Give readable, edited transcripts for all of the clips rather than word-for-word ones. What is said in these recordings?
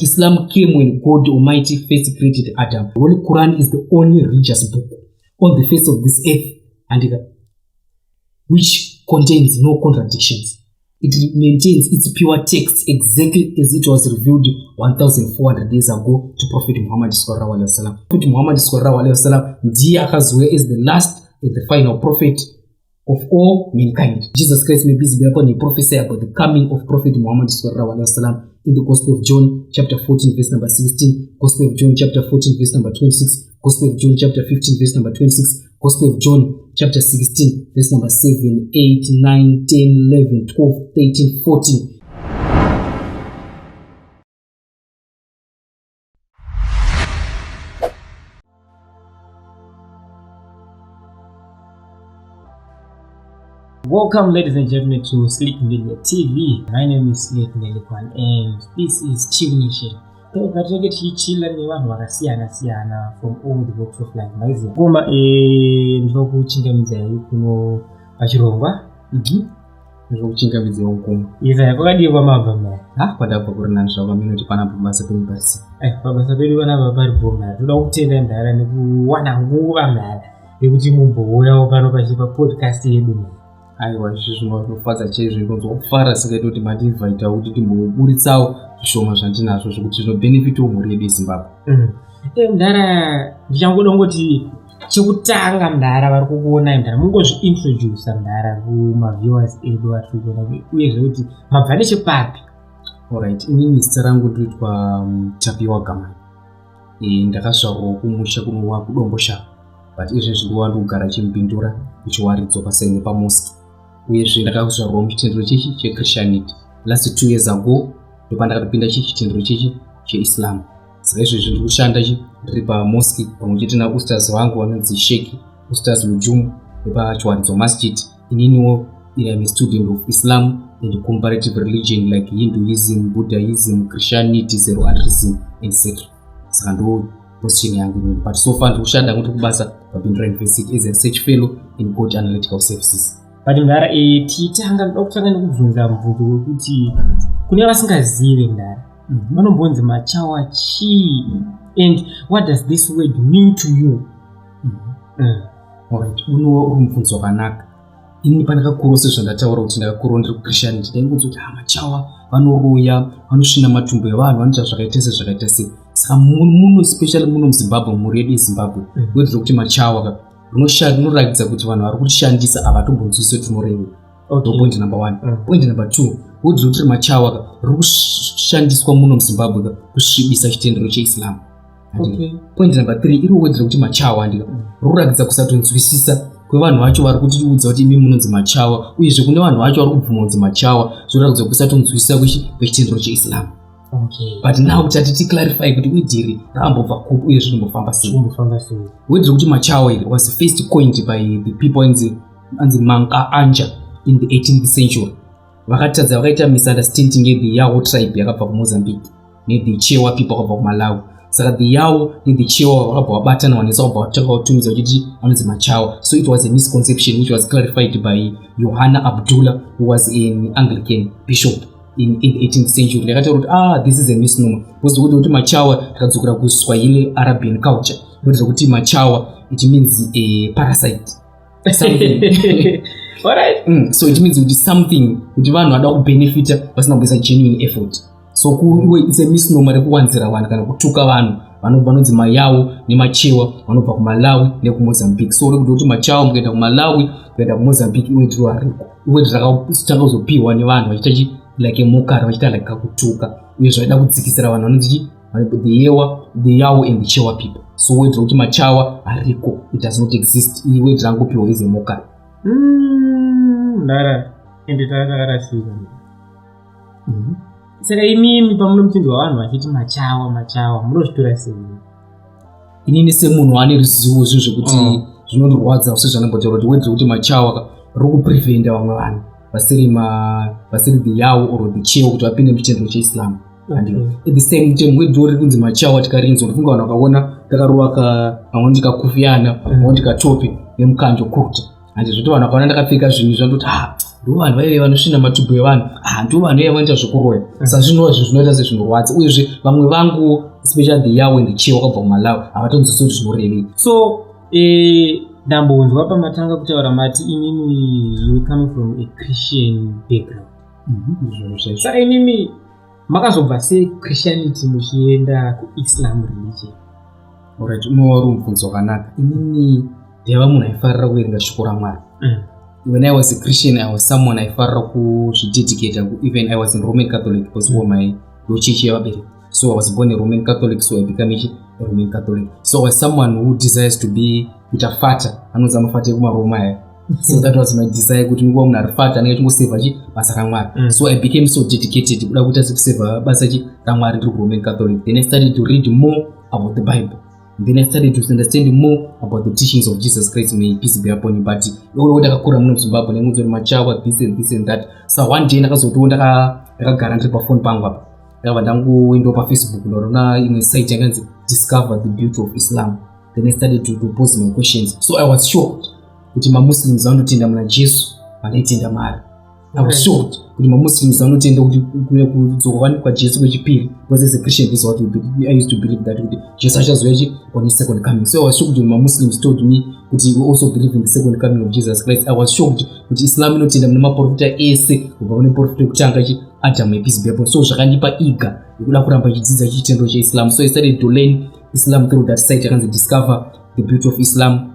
Islam came when God Almighty first created Adam. The Holy Quran is the only religious book on the face of this earth, and which contains no contradictions. It maintains its pure text exactly as it was revealed 1,400 years ago to Prophet Muhammad sallallahu alaihi wasallam. Prophet Muhammad sallallahu alaihi wasallam ndiye akazouya as the last and the final prophet of all mankind. Jesus Christ may be upon a prophecy about the coming of Prophet Muhammad sallallahu alaihi wasallam in the Gospel of John chapter 14 verse number 16, Gospel of John chapter 14 verse number 26, Gospel of John chapter 15 verse number 26, Gospel of John chapter 16 verse number 7, 8, 9, 10, 11, 12, 13, 14. Welcome, ladies and gentlemen, to Sleep Media TV. My name is Sleep Nelikwan and this is Chill Nation. Katika chichila ni watu wakasiana from all the walks of life. Maizi kuma ndoku uchingamiza kuno achirongwa ndoku uchingamiza onkumu iza yakadi kwa mabama kwadapo kurinanisha kwa minute panapo basa peni basi basa peni wana babari boma tuda kutenda ndara ni kuwana nguva mala yekuti mumboya pano pachipa podcast yedu. Aiwa zvinofadza chaizvo inonzi kufara saka kuti mandinvita kuti timboburitsawo zvishoma zvandinazvo zvokuti zvinobenefitawo mhuri yedu yeZimbabwe. Mudhara ndichangoda ngoti chekutanga mudhara vari kukuona mudhara mungozviintroduce mudhara kumaviewers edu vari kukuona uyezve kuti mabva nechepapi. Alright, inini zita rangu ndoitwa Tapiwa Gamai. Ndakazvarwa kumusha kunowa kudombosha, but izvezvi ndowa ndogara chimupindura kuchiwaridzwa pasaini pamosque. Uyezve ndakazvarwa muchitendero chechi cheChristianity. Last 2 years ago ndopandakatopinda chitendero chechi cheIslam. Saka izvezvi ndiri kushanda ndiri pamosque pamwechete naustaz wangu vanonzi Sheikh Ustaz Lujumu nepachiwaridzo masjid. Ininiwo I am a student of Islam and comparative religion like Hinduism, Buddhism, Christianity, Zoroastrianism, etc. Saka ndo position yangu, but so far ndiri kushanda kuti kubasa paBindra University as a research fellow in court analytical services. But mudhara titanga ndokutanga nekubvunza mubvunzo wekuti kune vasingazive mudhara vanombonzi Machawa chii and what does this word mean to you? Alright, uno uri mubvunzo wakanaka. Ini pandakakurawo sezvandataura kuti ndakakurawo ndiri kuChristianity ndaingonzi kuti Machawa vanoroya, vanosvina matumbu evanhu, vanoita zvakaita sezvakaita sei. Saka muno especially muno muZimbabwe, mhuri yedu yeZimbabwe, wedzera kuti Machawa rinoratidza kuti vanhu vari kutishandisa havatombonzwisise tunoreva. Point number 1. Point number 2, wedzera kuti Machawa riri kushandiswa muno muZimbabwe kusvibisa chitendero cheIslam. Point number 3, iri wedzera kuti Machawa riri kuratidza kusatonzwisisa kwevanhu vacho vari kutiudza kuti imi munonzi Machawa, uyezve kune vanhu vacho vari kubvuma kunzi Machawa, zvoratidza kusatonzwisisa kwechitendero cheIslam. But now tati clarify kuti widhiri rambobva kupi uye zvinombofamba sei. Wedzera kuti Machawa iri was first coined by the people anzi Manka Anja in the 18th century. Vakatadza vakaita misunderstanding yeThe Yao tribe yakabva kuMozambique neThe Chewa people vakabva kuMalawi. Saka the Yao neThe Chewa vakabva vabatana vanisa kubva vatanga kutumidza kuti vanonzi Machawa. So it was a misconception which was clarified by Yohana Abdullah, who was an Anglican bishop in the 18th century. Yakataura kuti this is a misnomer. Because kuti Machawa takadzokera kuSwahili Arabian culture. Kuti kuti Machawa it means a parasite. Something. Alright. So it means kuti something kuti vanhu vada kubenefita pasina kuisa genuine effort. So it's a misnomer rekuwanzira vanhu kana kutuka vanhu vanonzi Mayao neMachewa vanobva kuMalawi nekuMozambique. So kuti Machawa mukaenda kuMalawi kuenda kuMozambique iwedhiri wariko. Iwedhiri rakatanga kuzopiwa nevanhu vachita like mokara vachita like kakutuka. Uye zvaida kudzikisira vanhu vanonzi the Yao and the Chewa people. So wedzera kuti Machawa hariko, it does not exist. Iwedhiri rangopiwa as a mokara. Ndara enditakarasika. Saka imimi pamunomupindwa vanhu vachiti Machawa munozvitora sei? Inini semunhu ane ruzivo zvekuti zvinondirwadza sezvanambotaura kuti wedzera kuti Machawa riri kupreventa vamwe vanhu vasiri the Yao or the Chewa kuti vapinde muchitendero cheIslam. At the same time wedzera riri kunzi Machawa tikarinzwa unofunga vanhu vakaona takarova vamwe tikakufiyana vamwe tikatopi nemukanjo kuruta. Zvoti vanhu vakaona ndakapfeka zvinhu zvandoti ndovanhu vaive vanosvina matumbu evanhu ndovanhu vaive vanoita zvekuroya saka zvinova zvinoita sezvinorwadza uyezve vamwe vangu especially the yawe and the che wakabva kumalawi havatonzwisisa kuti zvinorevei. So ndambonzwa pamatanga kutaura mati inini you coming from a Christian background. Saka inini makazobva sei Christianity muchienda kuIslam religion? Alright, unova uri mubvunzo wakanaka. Inini ndaiva munhu aifarira kuverenga shoko raMwari. When I was a Christian, I was someone aifarira kuzvidedicate. Even I was in Roman Catholic because of my church yevabereki. So I was born a Roman Catholic, so I became a Roman Catholic. So I was someone who desires to be with a fata. Anonzi mafata ekumaroma. So that was my desire kuti nguva munhu ari fata anenge chingoseva basa raMwari. So I became so dedicated kuda kuita sekuseva basa raMwari ndiri kuRoman Catholic. Then I started to read more about the Bible. Then I started to understand more about the teachings of Jesus Christ, may peace be upon him. But ndakakura muno muZimbabwe nemunzori Machawa this and that. So one day ndakazotoona ndakagara ndiri pafoni pangu apa. Ndakabva ndangoenda paFacebook ndorona imwe site yakanzi Discover the Beauty of Islam. Then I started to pose my questions. So I was shocked kuti maMuslims vanotenda muna Jesu vanoitenda mari. I was shocked kuti maMuslims vanotenda kuti kudzoka kwaJesu kwechipiri. Because as a Christian, this is what I used to believe, that Jesus achazouya on his second coming. So I was shocked when maMuslims told me kuti we also believe in the second coming of Jesus Christ. I was shocked kuti Islam inotenda muna maprofita ese kubva kune profita wekutanga Adam, may peace be upon him. So zvakandipa eager yekuda kuramba chidzidza chitendo cheIslam. So I started to learn Islam through that site yakanzi Discover the Beauty of Islam.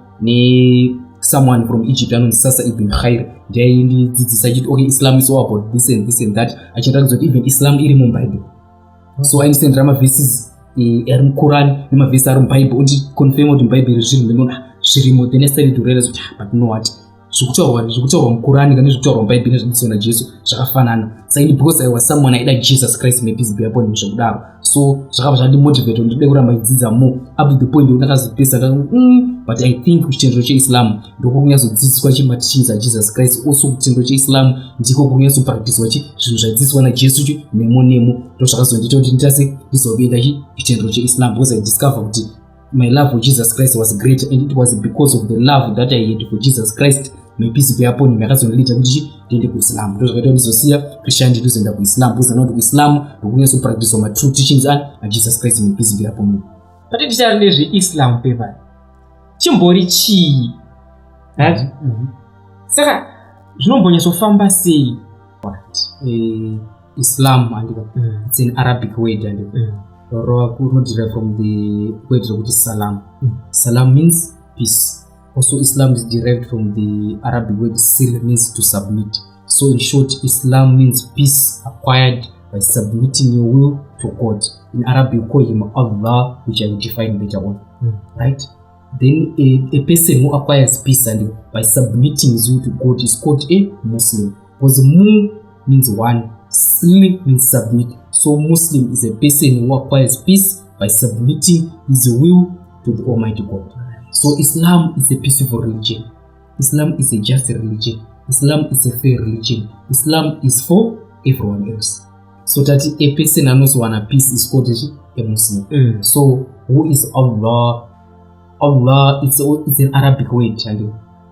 Someone from Egypt anonzi Sasa ibn Khair ndaidzidzisa chiti okay, Islam is all about this and that. Achiratidza kuti even Islam iri muBible. So I understand verses ari muQuran nemavhesi ari muBible uti confirm kuti muBible zvirimo zvirimo. Then I started to realize kuti but you know what, zvekutaurwa muQuran kana zvekutaurwa muBible nezvinodzidziswa naJesu zvakafanana. Saka because I was someone I like Jesus Christ, may peace be upon him, zvekudaro. So zvakabva zvandimotivate kuti ndide kuramba ndidzidza more up to the point wekuti ndakazopesa but I think kuchitendero cheIslam ndiko kunyatsodzidziswa teachings aJesus Christ. Also kuchitendero cheIslam ndiko kunyatsopracticewa zvinhu zvaidzidziswa naJesu nemo ndo zvakazondiita kuti ndizobenda kuchitendero cheIslam, because I discovered kuti my love for Jesus Christ was great, and it was because of the love that I had for Jesus Christ, may peace be upon him, yakazondiita kuti ndiende kuIslam. Ndo zvakaita kuti ndizosiya Christianity ndizoenda kuIslam, because I know kuti kuIslam ndokunyatsopracticewa ma true teachings aJesus Christ, may peace be upon him. Pati tichari nezveIslam paper chimbori chii? Saka zvinombonyatsofamba sei? Islam it's an Arabic word and derived from the word rokuti salam. Salam means peace. Also Islam is derived from the Arabic word sil, means to submit. So in short, Islam means peace acquired by submitting your will to God. In Arabic we call him Allah, which I will define later on. Right? Then a person who acquires peace and by submitting his will to God is called a Muslim. Because mu means one, slim means submit. So Muslim is a person who acquires peace by submitting his will to the Almighty God. So Islam is a peaceful religion. Islam is a just religion. Islam is a fair religion. Islam is for everyone else. So that a person who knows one peace is called a Muslim. So who is Allah? Allah it's an Arabic word,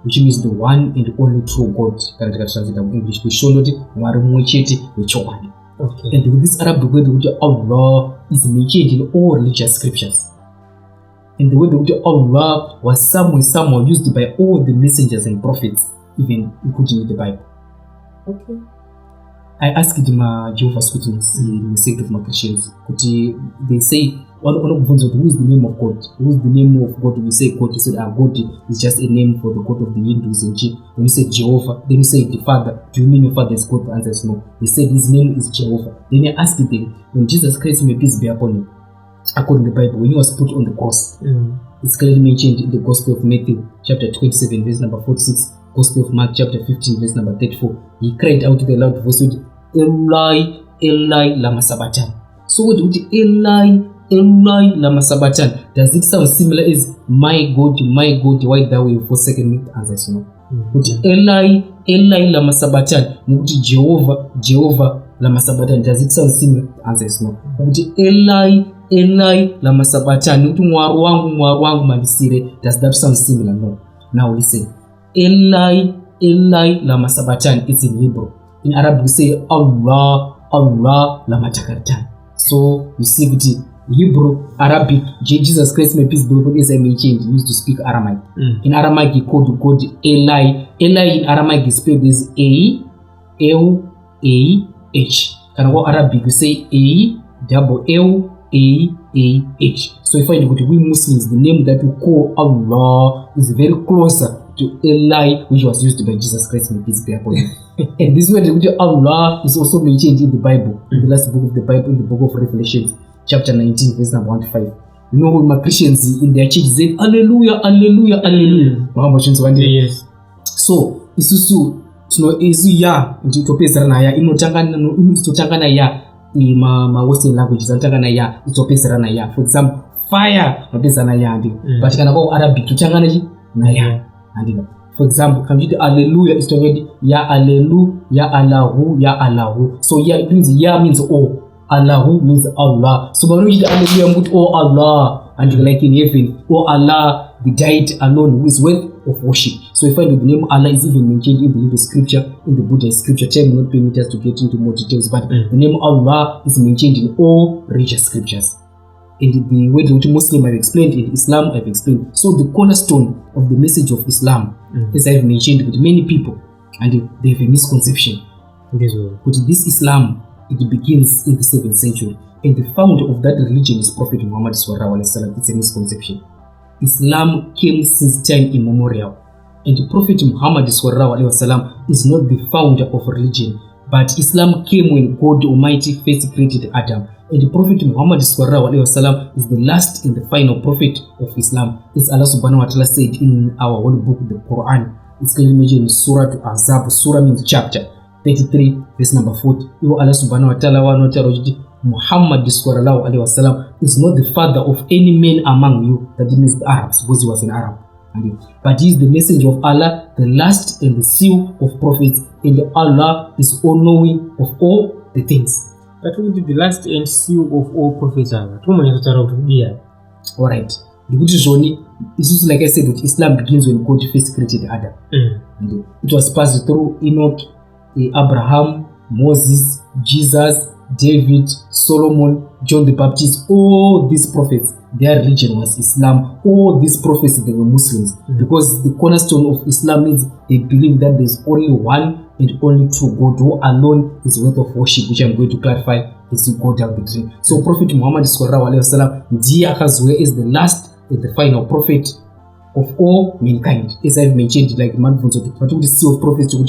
which means the one and only true God. Can translate in English. We show that Mwari mumwe chete wechokwadi. Okay. And with this Arabic word, Allah is mentioned in all religious scriptures. And the word Allah was somewhere used by all the messengers and prophets, even including the Bible. Okay. I asked my Jehovah's Witnesses in the sect of my Christians, they say, who is the name of God? Who is the name of God? When you say God, you say God is just a name for the God of the Hindus. And when you say Jehovah, then you say the Father. Do you mean your Father is God? The answer is no. They said his name is Jehovah. Then I asked them, when Jesus Christ, may peace be upon him, according to the Bible, when he was put on the cross, it's clearly mentioned in the Gospel of Matthew, chapter 27, verse number 46, Gospel of Mark, chapter 15, verse number 34. He cried out with a loud voice, Eli, Eli, lama sabachthani. So what would Eli, Eli, lama sabachthani? Does it sound similar as my God, why thou have forsaken me? The answer is no. Eli, Eli, lama sabachthani. Jehovah, lama sabachthani. Does it sound similar? The answer is no. Eli, Eli, lama sabachthani. Mwari wangu mandisire. Does that sound similar? No. Now listen. Eli, Eli lama sabachthani, it's in Hebrew. In Arabic we say Allah, Allah lama takartan. So you see with Hebrew, Arabic, Jesus Christ may peace be upon him, as I mentioned, he used to speak Aramaic. In Aramaic he called Eli. Eli in Aramaic is spelled as A-L-A-H. Can I go Arabic? We say A-double-L-A-A-H. So if I go to we Muslims, the name that we call Allah is very closer to Eli, which was used by Jesus Christ, may peace be upon him. And this word Allah is also mentioned in the Bible, in the last book of the Bible, in the book of Revelation, chapter 19, verse number 1 to 5. You know, when my Christians in their church say, Hallelujah, Hallelujah, Hallelujah. Yes. So, isusu isu ya nditopezerana ya inotangana ya ma western languages antangana ya itopezerana ya. For example, fire nopezana ya ndi, but kana kwa Arabic tutangana na ya andina. For example, can you do Hallelujah is already ya Hallelu, ya Allahu, ya Allahu. So ya it means ya means oh, Allahu means Allah. So when we do Hallelujah, put oh Allah, and like in heaven, oh Allah, the deity alone who is worth of worship. So if I do the name Allah is even mentioned in the Hindu scripture, in the Buddhist scripture. Time will not permit us to get into more details, but the name Allah is mentioned in all religious scriptures. In the way that Muslim I've explained, in Islam I've explained. So the cornerstone of the message of Islam, as I've mentioned with many people, and they have a misconception. But this Islam, it begins in the 7th century, and the founder of that religion is Prophet Muhammad sallallahu alaihi wasallam. It's a misconception. Islam came since time immemorial, and the Prophet Muhammad sallallahu alaihi wasallam is not the founder of religion, but Islam came when God Almighty first created Adam. And the Prophet Muhammad sallallahu alaihi wasallam is the last and the final prophet of Islam. As Allah subhanahu wa ta'ala said in our holy book, the Quran. It's clearly mentioned in Surah to Azab. Surah means chapter 33, verse number 40. Allah subhanahu wa ta'ala Muhammad sallallahu alaihi wasallam is not the father of any man among you, that means the Arabs, because he was an Arab. But he is the messenger of Allah, the last and the seal of prophets, and Allah is all knowing of all the things. But who did the last and seal of all prophets are? Alright. The good is only, this is like I said, that Islam begins when God first created Adam. It was passed through Enoch, Abraham, Moses, Jesus, David, Solomon, John the Baptist. All these prophets, their religion was Islam. All these prophets, they were Muslims, because the cornerstone of Islam means they believe that there's only one and only true God, who alone is worth of worship, which I'm going to clarify as we go down the train. So Prophet Muhammad sallallahu alaihi wasallam is the last and the final prophet of all mankind. As I've mentioned, like man from the sea of prophets to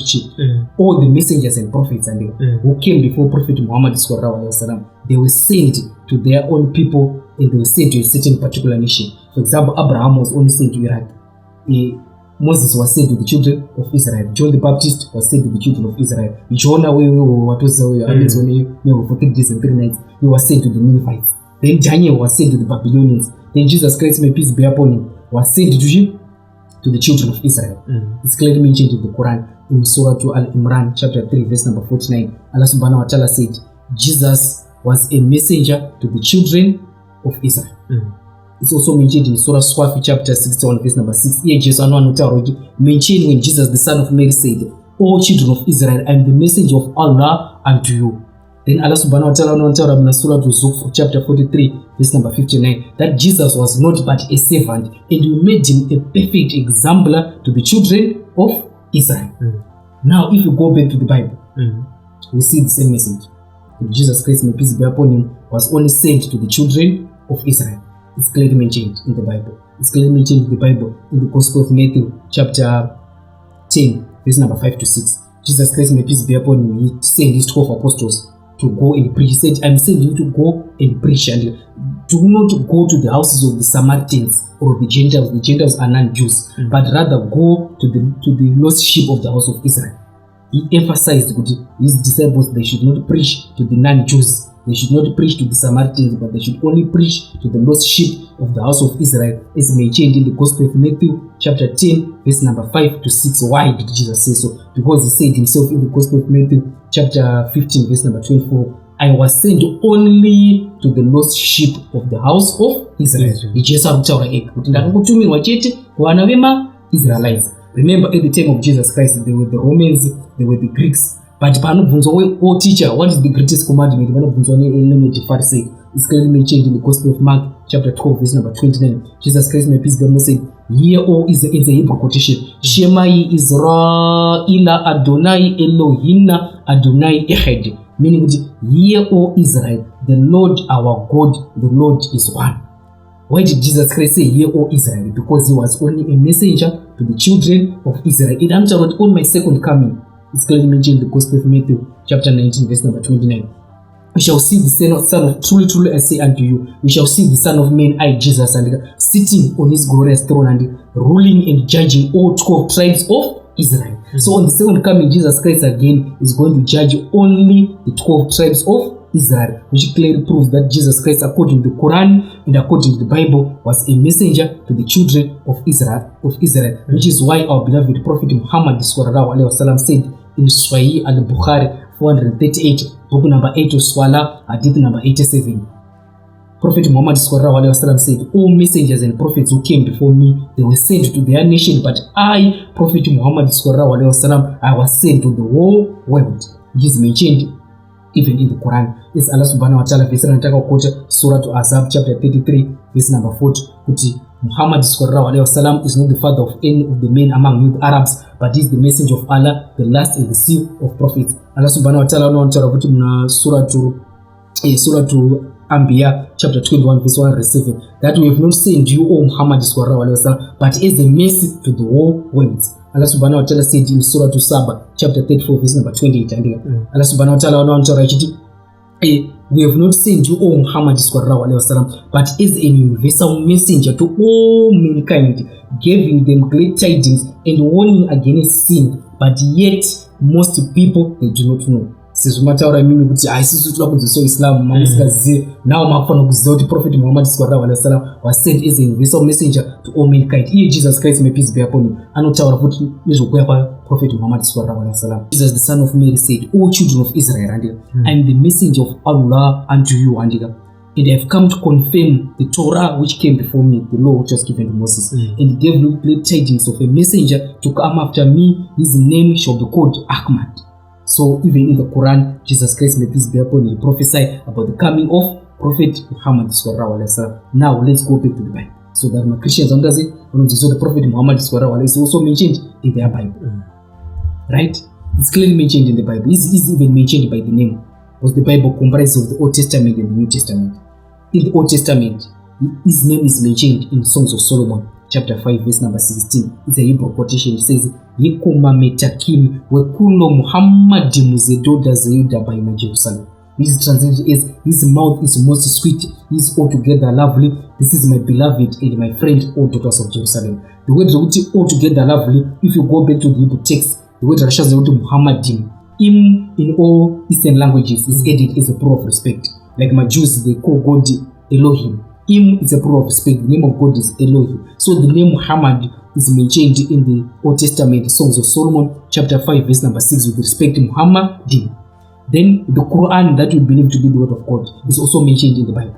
all the messengers and prophets and who came before Prophet Muhammad sallallahu alaihi wasallam, they were sent to their own people, and they were sent to a certain particular nation. For example, Abraham was only sent to Iraq. Moses was sent to the children of Israel. John the Baptist was sent to the children of Israel. Jonah, for 3 days and 3 nights, he was sent to the Ninevites. Then Daniel was sent to the Babylonians. Then Jesus Christ, may peace be upon him, was sent to the children of Israel. It's clearly mentioned in the Quran, in Surah to Al-Imran, chapter 3, verse number 49. Allah subhanahu wa ta'ala said, Jesus was a messenger to the children of Israel. It's also mentioned in Surah Swafi, chapter 61, verse number 6. Yagezeswa mentioned when Jesus, the son of Mary, said, O children of Israel, I am the messenger of Allah unto you. Then Allah subhanahu wa ta'ala in Surah to Zukh, chapter 43, verse number 59, that Jesus was not but a servant, and you made him a perfect exemplar to the children of Israel. Now, if you go back to the Bible, we see the same message. Jesus Christ, may peace be upon him, was only sent to the children of Israel. It's clearly mentioned in the Bible. It's clearly mentioned in the Bible, in the Gospel of Matthew, chapter 10, verse number 5 to 6. Jesus Christ, may peace be upon him, he sent his 12 apostles to go and preach. He said, I'm sending you to go and preach, and do not go to the houses of the Samaritans or the Gentiles. The Gentiles are non-Jews, but rather go to the lost sheep of the house of Israel. He emphasized with his disciples they should not preach to the non-Jews. They should not preach to the Samaritans, but they should only preach to the lost sheep of the house of Israel, as mentioned in the Gospel of Matthew, chapter 10, verse number 5 to 6. Why did Jesus say so? Because he said himself in the Gospel of Matthew, chapter 15, verse number 24, I was sent only to the lost sheep of the house of Israel. Israelites. Remember, at the time of Jesus Christ, there were the Romans, there were the Greeks. But oh teacher, what is the greatest commandment? Pharisee. It's clearly mentioned in the Gospel of Mark, chapter 12, verse number 29. Jesus Christ, may peace be upon him, said, "Hear, O Israel," in the Hebrew quotation, "Shema Israel Adonai Elohim Adonai Echad." Meaning, hear, O Israel, the Lord our God, the Lord is one. Why did Jesus Christ say, "Hear, O Israel"? Because he was only a messenger to the children of Israel. In answer on my second coming, it's clearly mentioned in the Gospel of Matthew, chapter 19, verse number 29. "We shall see the Son of truly, truly I say unto you, we shall see the Son of Man, I Jesus, and sitting on his glorious throne and ruling and judging all 12 tribes of Israel." So on the second coming, Jesus Christ again is going to judge only the 12 tribes of Israel, which clearly proves that Jesus Christ, according to the Quran and according to the Bible, was a messenger to the children of Israel, which is why our beloved Prophet Muhammad said in Sahih al-Bukhari 438, book number 8 of Swala, hadith number 87. Prophet Muhammad said, "All messengers and prophets who came before me, they were sent to their nation, but I, Prophet Muhammad I was sent to the whole world." It is mentioned even in the Quran. It's Allah subhanahu wa ta'ala, verse nataka quote Surah to Azab chapter 33, verse number 40. Muhammad is not the father of any of the men among you Arabs, but is the messenger of Allah, the last and the seal of prophets. Allah subhanahu wa ta'ala no Surah to Anbiya chapter 21, verse 107, that we have not sent you, O Muhammad, but as a mercy to the whole world. Allah subhanahu wa ta'ala said in Surah to Saba chapter 34, verse number 28. Allah subhanahu wa ta'ala we have not sent you, O Muhammad, but as an universal messenger to all mankind, giving them great tidings and warning against sin, but yet most people, they do not know. Sizumataura mimi kuti aisisi tula kudziso Islam mamusikaziye now makufana kuziva kuti Prophet Muhammad was sent as a universal messenger to all mankind. Iye Jesus Christ, may peace be upon him, anotaura kuti nezvokuya kwa Prophet Muhammad Jesus the son of Mary said, "O children of Israel, I am the messenger of Allah unto you, and I have come to confirm the Torah which came before me, the law which was given to Moses, and gave you great tidings of a messenger to come after me. His name shall be called Ahmad." So even in the Quran, Jesus Christ, may peace be upon him, prophesied about the coming of Prophet Muhammad. Now let's go back to the Bible, so that my Christians understand the Prophet Muhammad is also mentioned in their Bible. Right? It's clearly mentioned in the Bible. It's even mentioned by the name, because the Bible comprises of the Old Testament and the New Testament. In the Old Testament, his name is mentioned in Songs of Solomon chapter 5, verse number 16. It's a Hebrew quotation. It says, "Yekuma metakim wekulo Muhammad muzedoda zayuda baina Jerusalem." This is translated as, "His mouth is most sweet, he is altogether lovely. This is my beloved and my friend, all daughters of Jerusalem." The word altogether lovely, if you go back to the Hebrew text, the word Muhammadim, in all Eastern languages, is added as a plural of respect. Like my Jews, they call God Elohim. Is a plural of respect. The name of God is Elohim. So the name Muhammad is mentioned in the Old Testament, Songs of Solomon, chapter 5, verse number 6, with respect to Muhammadin. Then the Quran, that we believe to be the word of God, is also mentioned in the Bible.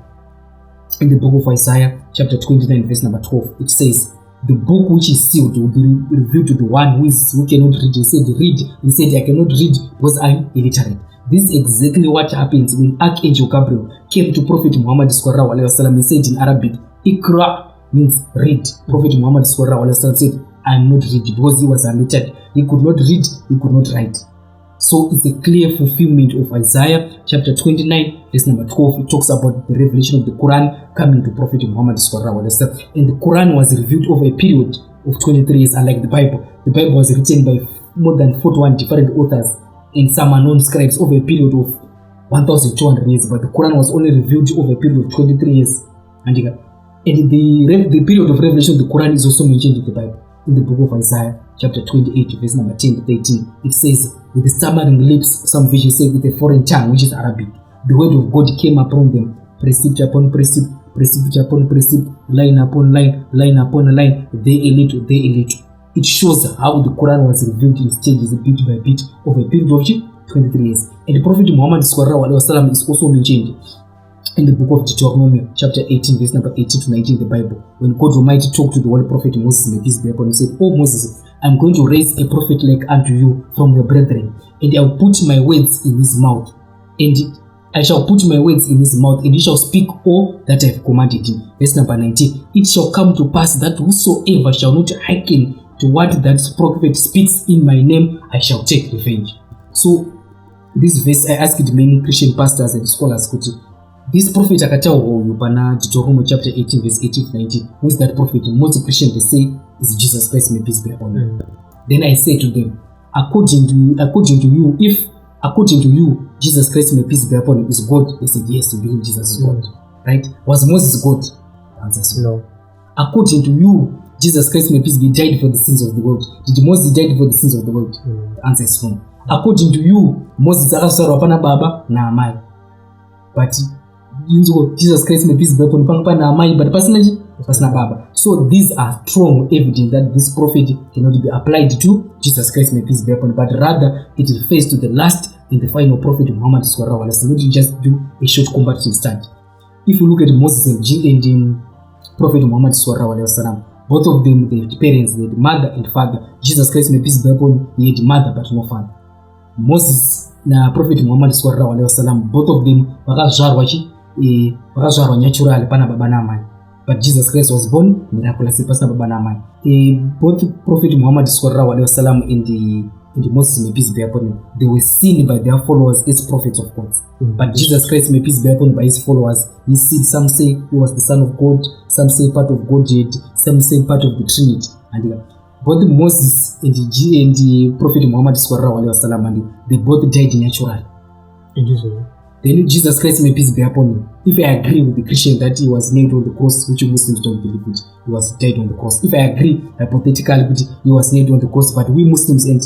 In the book of Isaiah, chapter 29, verse number 12, it says, "The book which is sealed will be revealed to the one who cannot read." He said, "Read." He said, "I cannot read because I'm illiterate." This is exactly what happens when Archangel Gabriel came to Prophet Muhammad and said in Arabic, "Ikra," means read. Prophet Muhammad said, "I am not reading," because he was illiterate. He could not read, he could not write. So it's a clear fulfillment of Isaiah chapter 29, verse number 12. It talks about the revelation of the Quran coming to Prophet Muhammad. And the Quran was revealed over a period of 23 years, unlike the Bible. The Bible was written by more than 41 different authors and some unknown scribes over a period of 1,200 years, but the Quran was only revealed over a period of 23 years. And the period of revelation of the Quran is also mentioned in the Bible. In the book of Isaiah, chapter 28, verse number 10 to 13, it says, "With the stammering lips," some versions say with a foreign tongue, which is Arabic, "the word of God came upon them, precept upon precept, precept upon precept, line upon line, line upon line, day a little, day a little." It shows how the Quran was revealed in stages, bit by bit, over a period of 23 years. And the Prophet Muhammad is also mentioned in the book of Deuteronomy, chapter 18, verse number 18 to 19 in the Bible, when God Almighty talked to the holy prophet Moses, may peace be upon him, said, "Oh Moses, I'm going to raise a prophet like unto you from your brethren, and I'll put my words in his mouth, and I shall put my words in his mouth, and he shall speak all that I have commanded him. Verse number 19. It shall come to pass that whosoever shall not hearken to what that prophet speaks in my name, I shall take revenge. So this verse, I asked many Christian pastors and scholars, this prophet akataurwa uyu pana Deuteronomy chapter 18 verse 18 to 19, who is that prophet? Most Christians, they say is Jesus Christ, may peace be upon him. Then I say to them, according to you, Jesus Christ, may peace be upon him, is God? They said yes, we believe Jesus is God. Right? Was Moses God? The answer is no. According to you, Jesus Christ, may peace be, died for the sins of the world. Did Moses die for the sins of the world? The answer is no. According to you, Moses akasarwa pana baba na amai, but Jesus Christ, may peace be upon him, pana amai, but pasina baba. So these are strong evidence that this prophet cannot be applied to Jesus Christ, may peace be upon him, but rather it refers to the last and the final prophet Muhammad sallallahu alaihi wasallam. Not just do a short comparative study. If you look at Moses and Prophet Muhammad sallallahu alaihi wasallam, both of them, they had parents, they had mother and father. Jesus Christ, may peace be upon him, he had mother but no father. Moses na Prophet Muhammad sallallahu alaihi wasallam, both of them vakazvarwa natural pana baba na amai, but Jesus Christ was born miraculously pasina baba na amai. Both Prophet Muhammad sallallahu alaihi wasallam and Moses, may peace be upon him, they were seen by their followers as prophets of God. But Jesus Christ, may peace be upon him, by his followers, he seen, some say he was the Son of God, some say part of Godhead, some say part of the Trinity. And both Moses and the Prophet Muhammad sallallahu alaihi wasallam, they both died natural. Then Jesus Christ, may peace be upon him, if I agree with the Christian that he was nailed on the cross, which Muslims don't believe it, he was died on the cross. If I agree hypothetically that he was nailed on the cross, but we Muslims and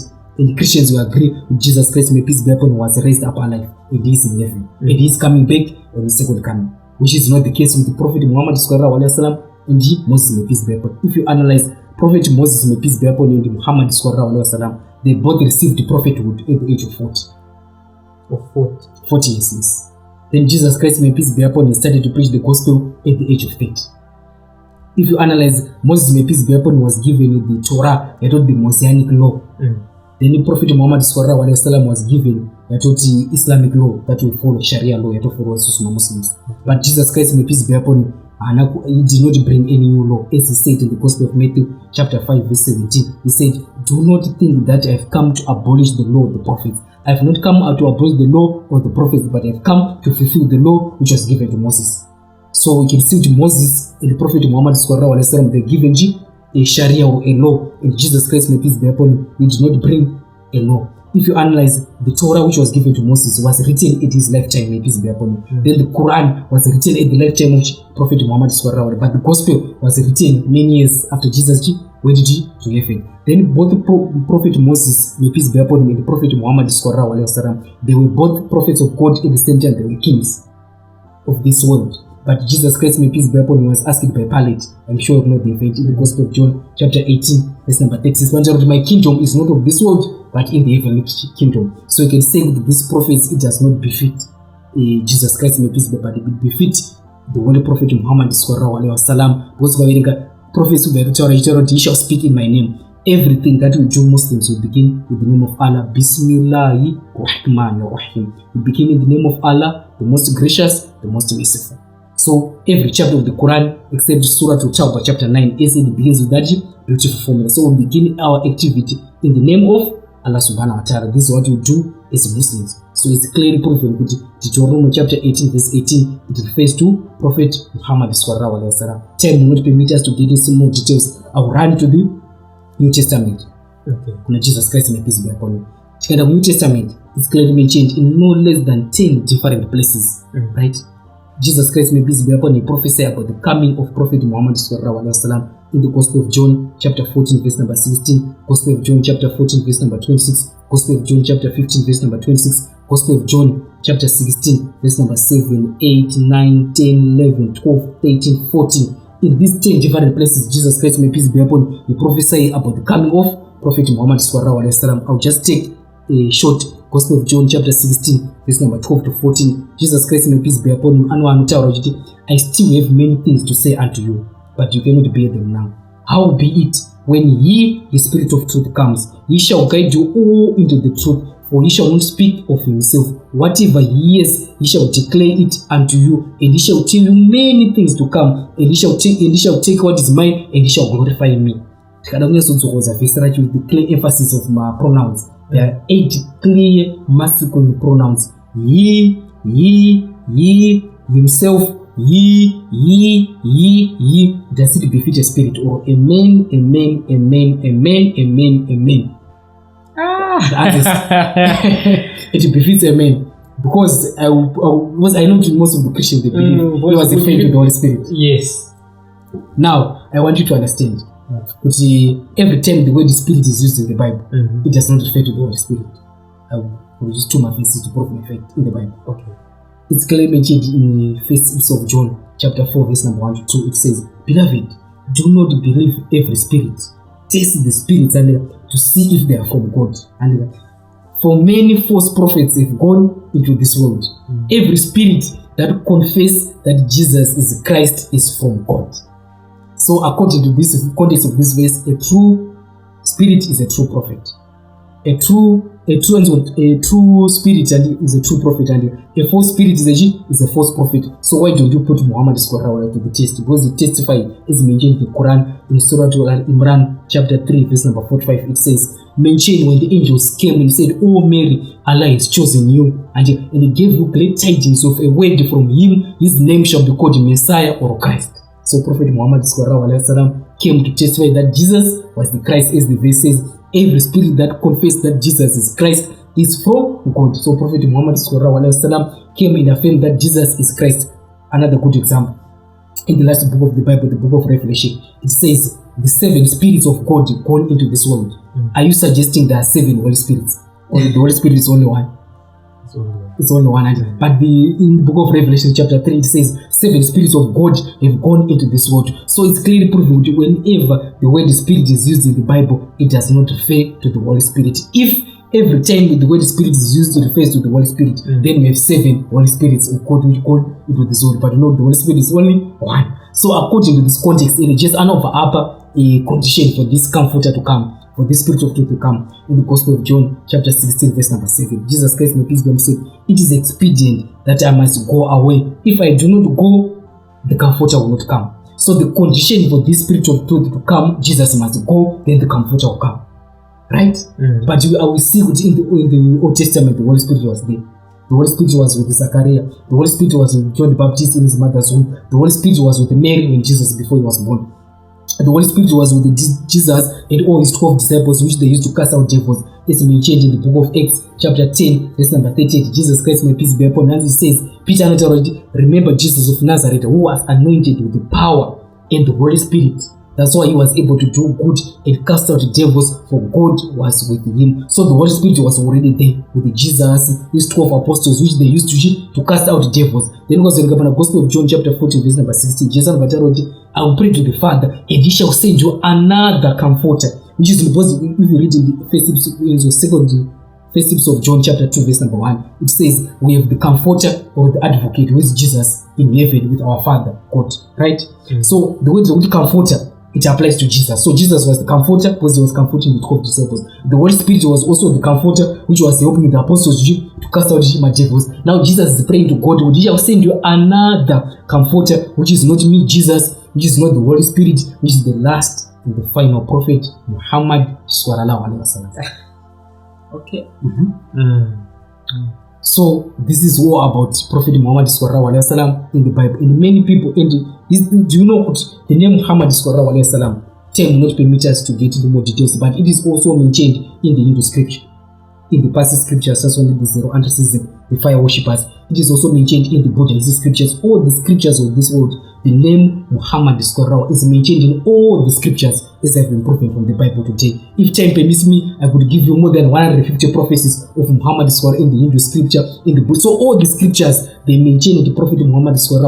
Christians will agree with Jesus Christ, may peace be upon him, was raised up alive, and he is in heaven, and he is coming back on his second coming, which is not the case with the Prophet Muhammad sallallahu alaihi wasallam and Moses, may peace be upon him. If you analyze Prophet Moses, may peace be upon him, and Muhammad sallallahu alaihi wasallam, they both received the prophethood at the age of 40. Of 40 years, yes. Then Jesus Christ, may peace be upon him, started to preach the gospel at the age of 30. If you analyze, Moses, may peace be upon him, was given the Torah, that was the Mosaic law. Then the Prophet Muhammad sallallahu alaihi wasallam was given the Islamic law that will follow Sharia law, that will follow Muslims. But Jesus Christ, may peace be upon him, he did not bring any new law. As he said in the Gospel of Matthew chapter 5 verse 17, he said, do not think that I have come to abolish the law of the prophets. I have not come to abolish the law of the prophets, but I have come to fulfill the law which was given to Moses. So we can see to Moses and the Prophet Muhammad sallallahu alaihi wasallam, they given a Sharia or a law, and Jesus Christ, may peace be upon him, he did not bring a law. If you analyze, the Torah which was given to Moses was written at his lifetime, may peace be upon him. Then the Quran was written at the lifetime of Prophet Muhammad sallallahu alaihi wasallam, but the Gospel was written many years after Jesus went to heaven. Then both Prophet Moses, may peace be upon him, and the Prophet Muhammad sallallahu alaihi wasallam, they were both prophets of God at the same time. They were kings of this world. But Jesus Christ, may peace be upon him, was asked by Pilate. I'm sure you know the event in the Gospel of John chapter 18 verse number 36. My kingdom is not of this world, but in the heavenly kingdom. So you can say that this prophecy, it does not befit Jesus Christ, may peace be upon him, it befit the holy prophet Muhammad sallallahu alaihi wasallam. Because prophecy will he shall speak in my name. Everything that we do, Muslims will begin with the name of Allah. Bismillahir Rahmanir Rahim. We begin in the name of Allah, the most gracious, the most merciful. So every chapter of the Quran, except Surah Al-Tawbah chapter 9, it begins with that beautiful formula. So we begin our activity in the name of Allah subhanahu wa ta'ala. This is what we do as Muslims. So it's clearly proven with Deuteronomy chapter 18 verse 18. It refers to Prophet Muhammad sallallahu alaihi wasallam. Time will not permit us to get into more details. I will run to the New Testament. Okay. Jesus Christ, may peace be upon him. The New Testament is clearly mentioned in no less than 10 different places. Right? Jesus Christ, may peace be upon him, prophesy about the coming of Prophet Muhammad sallallahu alaihi wasallam in the Gospel of John chapter 14 verse number 16, Gospel of John chapter 14 verse number 26, Gospel of John chapter 15 verse number 26, Gospel of John chapter 16 verse number 7, 8, 9, 10, 11, 12, 13, 14. In these 10 different places, Jesus Christ, may peace be upon him, he prophesied about the coming of Prophet Muhammad sallallahu alaihi wasallam. I'll just take a short Gospel of John chapter 16 verse number 12 to 14. Jesus Christ, may peace be upon him, I still have many things to say unto you, but you cannot bear them now. How be it, When he, the Spirit of truth, comes, he shall guide you all into the truth, for he shall not speak of himself. Whatever he hears, he shall declare it unto you, and he shall tell you many things to come, and he shall take what is mine, and he shall glorify me. With the clear emphasis of my pronouns. There are 8 clear masculine pronouns. He, himself, he. Does it befit a spirit? Or amen, amen, amen, amen, amen, amen. It befits amen. Because I know most of the Christians, they believe he was a friend of the Holy Spirit. Yes. Now, I want you to understand. But every time the word Spirit is used in the Bible, it does not refer to the Holy Spirit. I will use 2 verses to prove my fact in the Bible. Okay. It's clearly mentioned in the first episode of John, chapter 4, verse number 1 to 2. It says, Beloved, do not believe every spirit. Test the spirits and to see if they are from God. And for many false prophets have gone into this world. Every spirit that confesses that Jesus is Christ is from God. So according to this context of this verse, a true spirit is a true prophet. A true spirit and is a true prophet, and a false spirit is a false prophet. So why don't you put Muhammad to the test? Because the testify is mentioned in the Quran in Surah Al-Imran chapter 3 verse number 45. It says, mention when the angels came and said, Oh Mary, Allah has chosen you, and he gave you great tidings of a word from him. His name shall be called Messiah or Christ. So Prophet Muhammad came to testify that Jesus was the Christ, as the verse says. Every spirit that confesses that Jesus is Christ is from God. So Prophet Muhammad came and affirmed that Jesus is Christ. Another good example. In the last book of the Bible, the book of Revelation, it says the 7 spirits of God gone into this world. Are you suggesting there are 7 Holy Spirits? Or the Holy Spirit is only one? It's only one. But in the book of Revelation chapter 3, it says 7 spirits of God have gone into this world. So it's clearly proven that whenever the word spirit is used in the Bible, it does not refer to the Holy Spirit. If every time the word spirit is used to refer to the Holy Spirit, then we have 7 Holy Spirits of God which go into this world. But no, the Holy Spirit is only one. So according to this context, it is just an upper condition for this comforter to come, for this Spirit of truth to come. In the Gospel of John chapter 16 verse number 7, Jesus Christ, may peace be upon him, said, it is expedient that I must go away. If I do not go, the comforter will not come. So the condition for this Spirit of truth to come, Jesus must go, then the comforter will come. Right? But I will see in the Old Testament, the Holy Spirit was there. The Holy Spirit was with Zachariah. The Holy Spirit was with John the Baptist in his mother's womb. The Holy Spirit was with Mary when Jesus, before he was born. The Holy Spirit was with Jesus and all his 12 disciples, which they used to cast out devils. This mentioned in the book of Acts chapter 10 verse number 38. Jesus Christ, may peace be upon him, says, Peter answered, remember Jesus of Nazareth, who was anointed with the power and the Holy Spirit. That's why he was able to do good and cast out devils, for God was with him. So the Holy Spirit was already there with Jesus, his 12 apostles, which they used to cast out devils. Then was in the Gospel of John chapter 14 verse number 16. Jesus wrote, I will pray to the Father, and he shall send you another comforter. Which is because if you read in the first episode of John chapter 2 verse number 1, it says we have the comforter or the advocate, who is Jesus in heaven with our Father God. Right? So the word comforter, it applies to Jesus. So Jesus was the comforter because he was comforting the 12 disciples. The Holy Spirit was also the comforter, which was helping the apostles to cast out devils. Now Jesus is praying to God, he shall send you another comforter, which is not me, Jesus, which is not the Holy Spirit, which is the last and the final prophet, Muhammad sallallahu alaihi wasallam. Okay. So this is all about Prophet Muhammad sallallahu alaihi wasallam in the Bible. And many people, do you know the name Muhammad sallallahu alaihi wasallam? Time will not permit us to get into more details, but it is also mentioned in the Hindu scripture, in the past scriptures, as well as the zero-antrism, the fire worshippers. It is also mentioned in the Buddhist scriptures. All the scriptures of this world, the name Muhammad is mentioned in all the scriptures, as have been proven from the Bible today. If time permits me, I could give you more than 150 prophecies of Muhammad in the Hindu scripture, in the book. So all the scriptures, they mention the Prophet Muhammad is the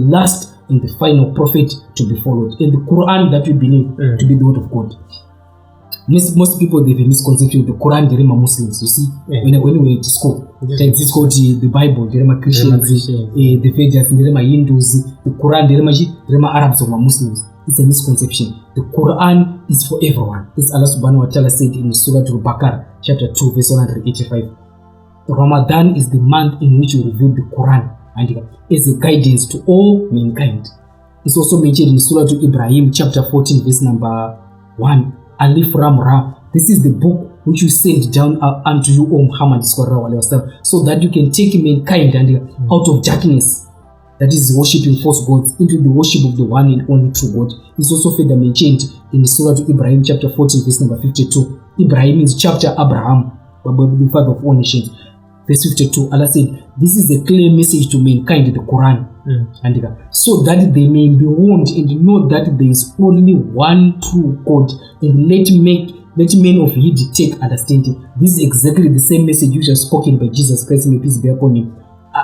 last and the final prophet to be followed. In the Quran that we believe to be the word of God. Most people, they have a misconception of the Quran, they're Muslims, you see. When we were at school, it's called the Bible, they're Christians, the Vedas, they're Hindus, the Quran, they're Arabs or Muslims. It's a misconception. The Quran is for everyone. As Allah subhanahu wa ta'ala said in Surah Al-Baqarah, chapter 2, verse 185. Ramadan is the month in which we reveal the Quran and as a guidance to all mankind. It's also mentioned in Surah Ibrahim, chapter 14, verse number 1. Alif Ram Ra. This is the book which you sent down unto you, O Muhammad, so that you can take mankind and out of darkness, that is worshipping false gods, into the worship of the one and only true God. It's also further mentioned in Surah Ibrahim, chapter 14, verse number 52. Ibrahim is chapter Abraham, the father of all nations. Verse 52, Allah said, this is a clear message to mankind, the Quran. And so that they may be warned and know that there is only one true God, and let men of heed take understanding. This is exactly the same message which was spoken by Jesus Christ, may peace be upon him.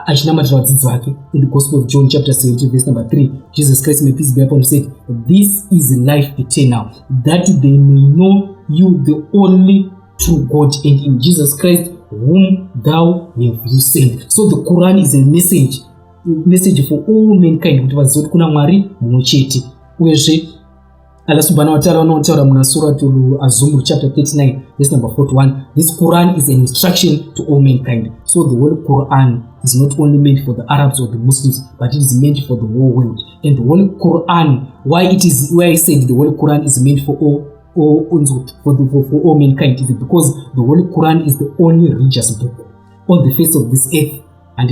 In the Gospel of John, chapter 17, verse number 3, Jesus Christ, may peace be upon him, said, this is life eternal, that they may know you, the only true God, and in Jesus Christ, whom thou have you sent. So the Quran is a message for all mankind, kuti vazive kuti kuna Mwari mumwe chete. Uyezve Allah subhanahu wa ta'ala anotaura muna Surah Al-Zumur, chapter 39, verse number 41. This Quran is an instruction to all mankind. So the whole Quran is not only meant for the Arabs or the Muslims, but it is meant for the whole world. And the whole Quran, why I said the whole Quran is meant for all mankind, is because the whole Quran is the only religious book on the face of this earth, and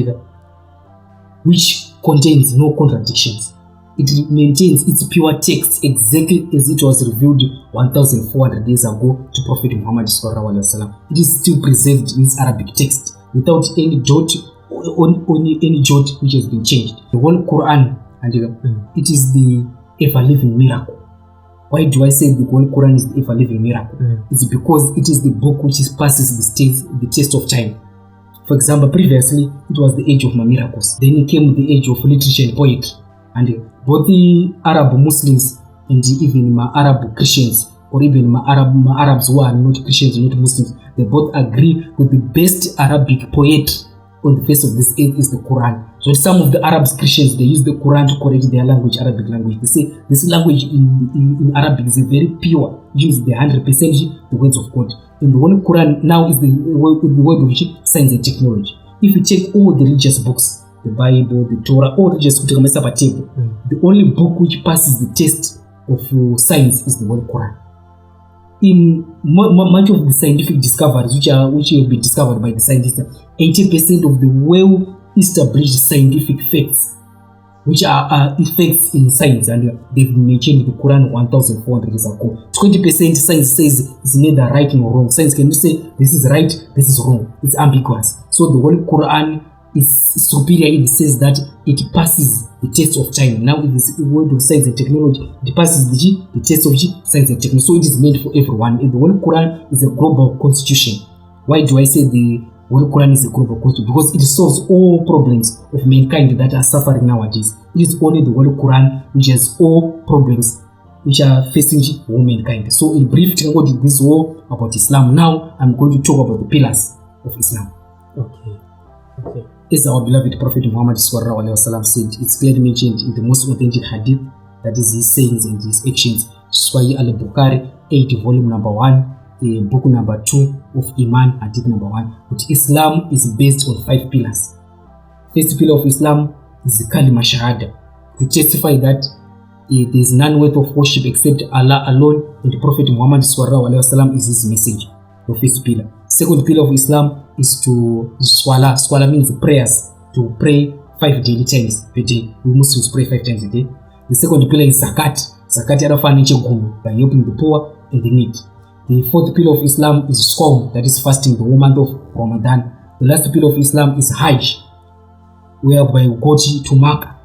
which contains no contradictions. It maintains its pure text exactly as it was revealed 1,400 years ago to Prophet Muhammad sallallahu alaihi wasallam. It is still preserved in its Arabic text without any jot which has been changed. The whole Quran, and it is the ever-living miracle. Why do I say the Holy Quran is the ever-living miracle? It's because it is the book which passes the test of time. For example, previously, it was the age of miracles. Then it came the age of literature and poetry. And both the Arab Muslims and even Arab Christians, or even Arabs who are not Christians, not Muslims, they both agree with the best Arabic poet on the face of this earth is the Quran. So some of the Arabs, Christians, they use the Quran to correct their language, Arabic language. They say this language in Arabic is very pure, uses the 100% the words of God. And the Holy Quran now is the word of science and technology. If you take all the religious books, the Bible, the Torah, all religious books, the only book which passes the test of science is the Holy Quran. In much of the scientific discoveries which have been discovered by the scientists, 80% of the well-established scientific facts, which are effects in science, and they've mentioned the Quran 1,400 years ago. 20% science says it's neither right nor wrong. Science cannot say this is right, this is wrong. It's ambiguous. So the whole Quran is superior in the sense that it passes the test of time. Now it is the word of science and technology. It passes the test of science and technology. So it is meant for everyone. And the whole Quran is a global constitution. Why do I say the whole Quran is a global constitution? Because it solves all problems of mankind that are suffering nowadays. It is only the whole Quran which has all problems which are facing all mankind. So in brief, this is all about Islam. Now I'm going to talk about the pillars of Islam. Okay. As our beloved Prophet Muhammad sallallahu alaihi wasallam said, it's clearly mentioned in the most authentic hadith, that is his sayings and his actions. Sahih al-Bukhari 8, volume number 1, book number 2 of Iman, hadith number 1. But Islam is based on 5 pillars. First pillar of Islam is the kalima shahada, to testify that there is none worthy of worship except Allah alone, and Prophet Muhammad sallallahu alaihi wasallam is his message. The first pillar. Second pillar of Islam is to swala. Swala means prayers, to pray 5 daily times per day. We Muslims pray 5 times a day. The second pillar is zakat. Zakat by helping the poor and the needy. The fourth pillar of Islam is Sawm, that is fasting the whole month of Ramadan. The last pillar of Islam is Hajj, whereby we go to Makkah,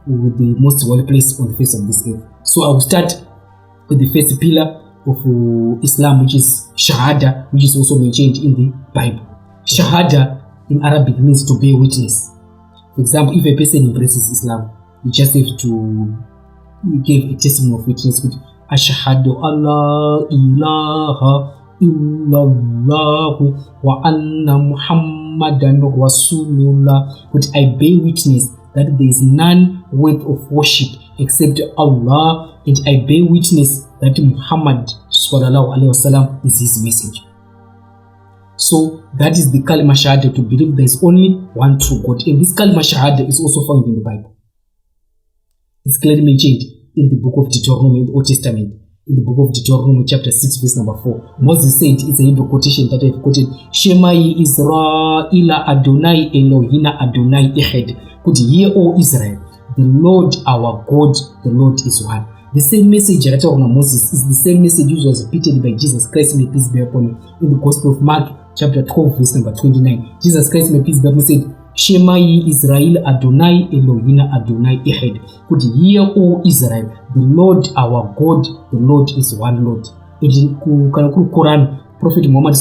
with the most holy place on the face of this earth. So I will start with the first pillar of Islam, which is Shahada, which is also mentioned in the Bible. Shahada in Arabic means to bear witness. For example, if a person embraces Islam, you just have to give a testimony of witness with Ashhadu Allah ilaha illallah wa anna Muhammadan Rasulullah. But I bear witness that there is none worth of worship except Allah, and I bear witness that Muhammad sallallahu alaihi wasallam is his messenger. So that is the kalima shahada, to believe there is only one true God. And this kalima shahada is also found in the Bible. It's clearly mentioned in the book of Deuteronomy in the Old Testament. In the book of Deuteronomy chapter 6 verse number 4, Moses said, it's a Hebrew quotation that I've quoted, Shema ye Israel Adonai Elohina Adonai Echad. Could hear, O Israel, the Lord our God, the Lord is one. The same message that of Moses is the same message which was repeated by Jesus Christ, may peace be upon him, in the Gospel of Mark chapter 12 verse number 29. Jesus Christ, may peace be upon him, said, Shema ye Israel Adonai Elohina Adonai Echad. Could hear, O Israel, the Lord our God, the Lord is one Lord. In the Quran, Prophet Muhammad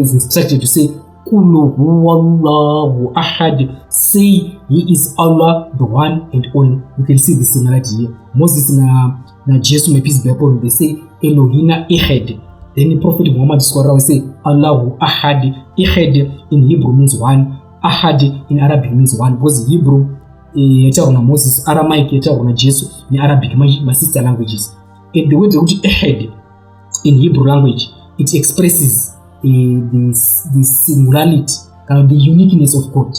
is instructed to say, Kulu huwallahu ahad. Say, He is Allah, the one and only. You can see the similarity here. Moses na Jesus, may peace be upon him, they say Elohina Echad. Then the Prophet Muhammad will say Allahu ahad. Echad in Hebrew means one. Ahad in Arabic means one, because Hebrew yataona Moses, Aramaic yataona Jesus, in Arabic my sister languages. And the word ahad in Hebrew language, it expresses the singularity, the uniqueness of God,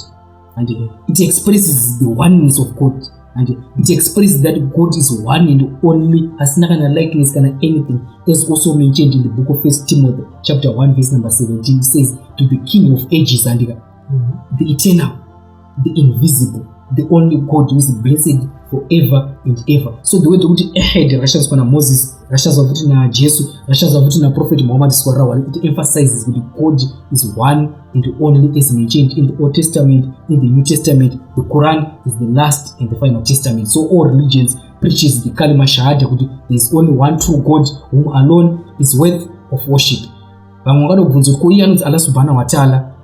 and it expresses the oneness of God, and it expresses that God is one and only, has not a likeness kind of anything. As also mentioned in the book of 1 Timothy chapter 1 verse number 17, it says, to the King of ages and the eternal, the invisible, the only God who is blessed forever and ever. So the way to ahead Russians na Moses, Russians of na Jesus, Russians of na Prophet Muhammad it emphasizes that God is one and only, as mentioned in the Old Testament, in the New Testament. The Quran is the last and the final testament. So all religions preaches the kalima shahada, there is only one true God whom alone is worth of worship. Bangongana kubvunza kuti iye Allah subhanahu wa ta'ala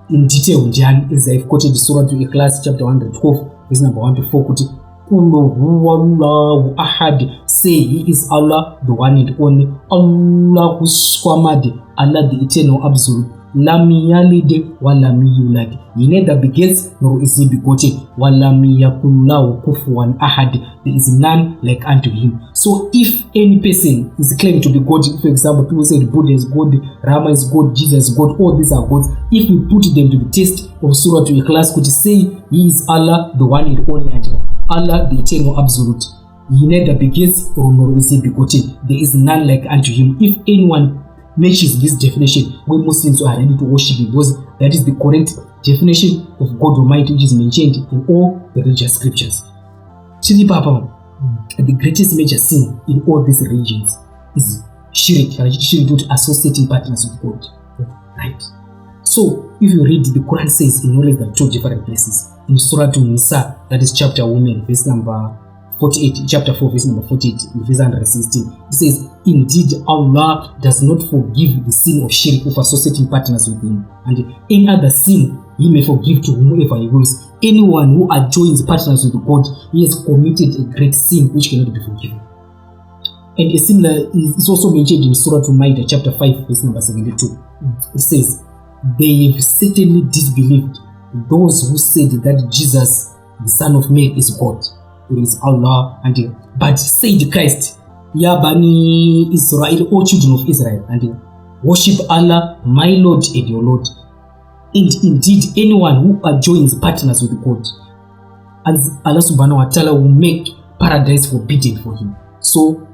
in detail, as I've quoted the Surah to Ikhlas chapter 112 verse number 1 to 4, kuti Kulu huwallahu ahad. Say, He is Allah, the one and only, Allahu Samad, Allah the eternal absolute, lam yalid wa lam yulad. He neither begets nor is he begotten, wa lam yakul lahu kufuwan ahad. There is none like unto him. So if any person is claimed to be God, for example, people say Buddha is God, Rama is God, Jesus is God, all these are gods. If we put them to the test of Surah to Ikhlas, could say He is Allah, the one and only, and Allah, the eternal absolute. He neither begets nor is he begotten. There is none like unto him. If anyone matches this definition, we Muslims are ready to worship Him, because that is the correct definition of God Almighty, which is mentioned in all the religious scriptures. Chili Papa, the greatest major sin in all these religions is shirk, associating partners with God. Right? So, if you read, the Quran says in no less than 2 different places. In Surah Nisa, that is chapter Women, verse number 48, chapter 4, verse number 48, verse 116, it says, Indeed, Allah does not forgive the sin of shirk, of associating partners with Him, and any other sin He may forgive to whomever He wills. Anyone who adjoins partners with God, he has committed a great sin which cannot be forgiven. And a similar is also mentioned in Surah Maida, chapter 5, verse number 72. It says, They have certainly disbelieved those who said that Jesus, the Son of Man, is God. It is Allah, and but said Christ, Ya Bani Israel, O children of Israel, and worship Allah, my Lord and your Lord. And indeed, anyone who adjoins partners with God, as Allah subhanahu wa ta'ala will make paradise forbidden for him. So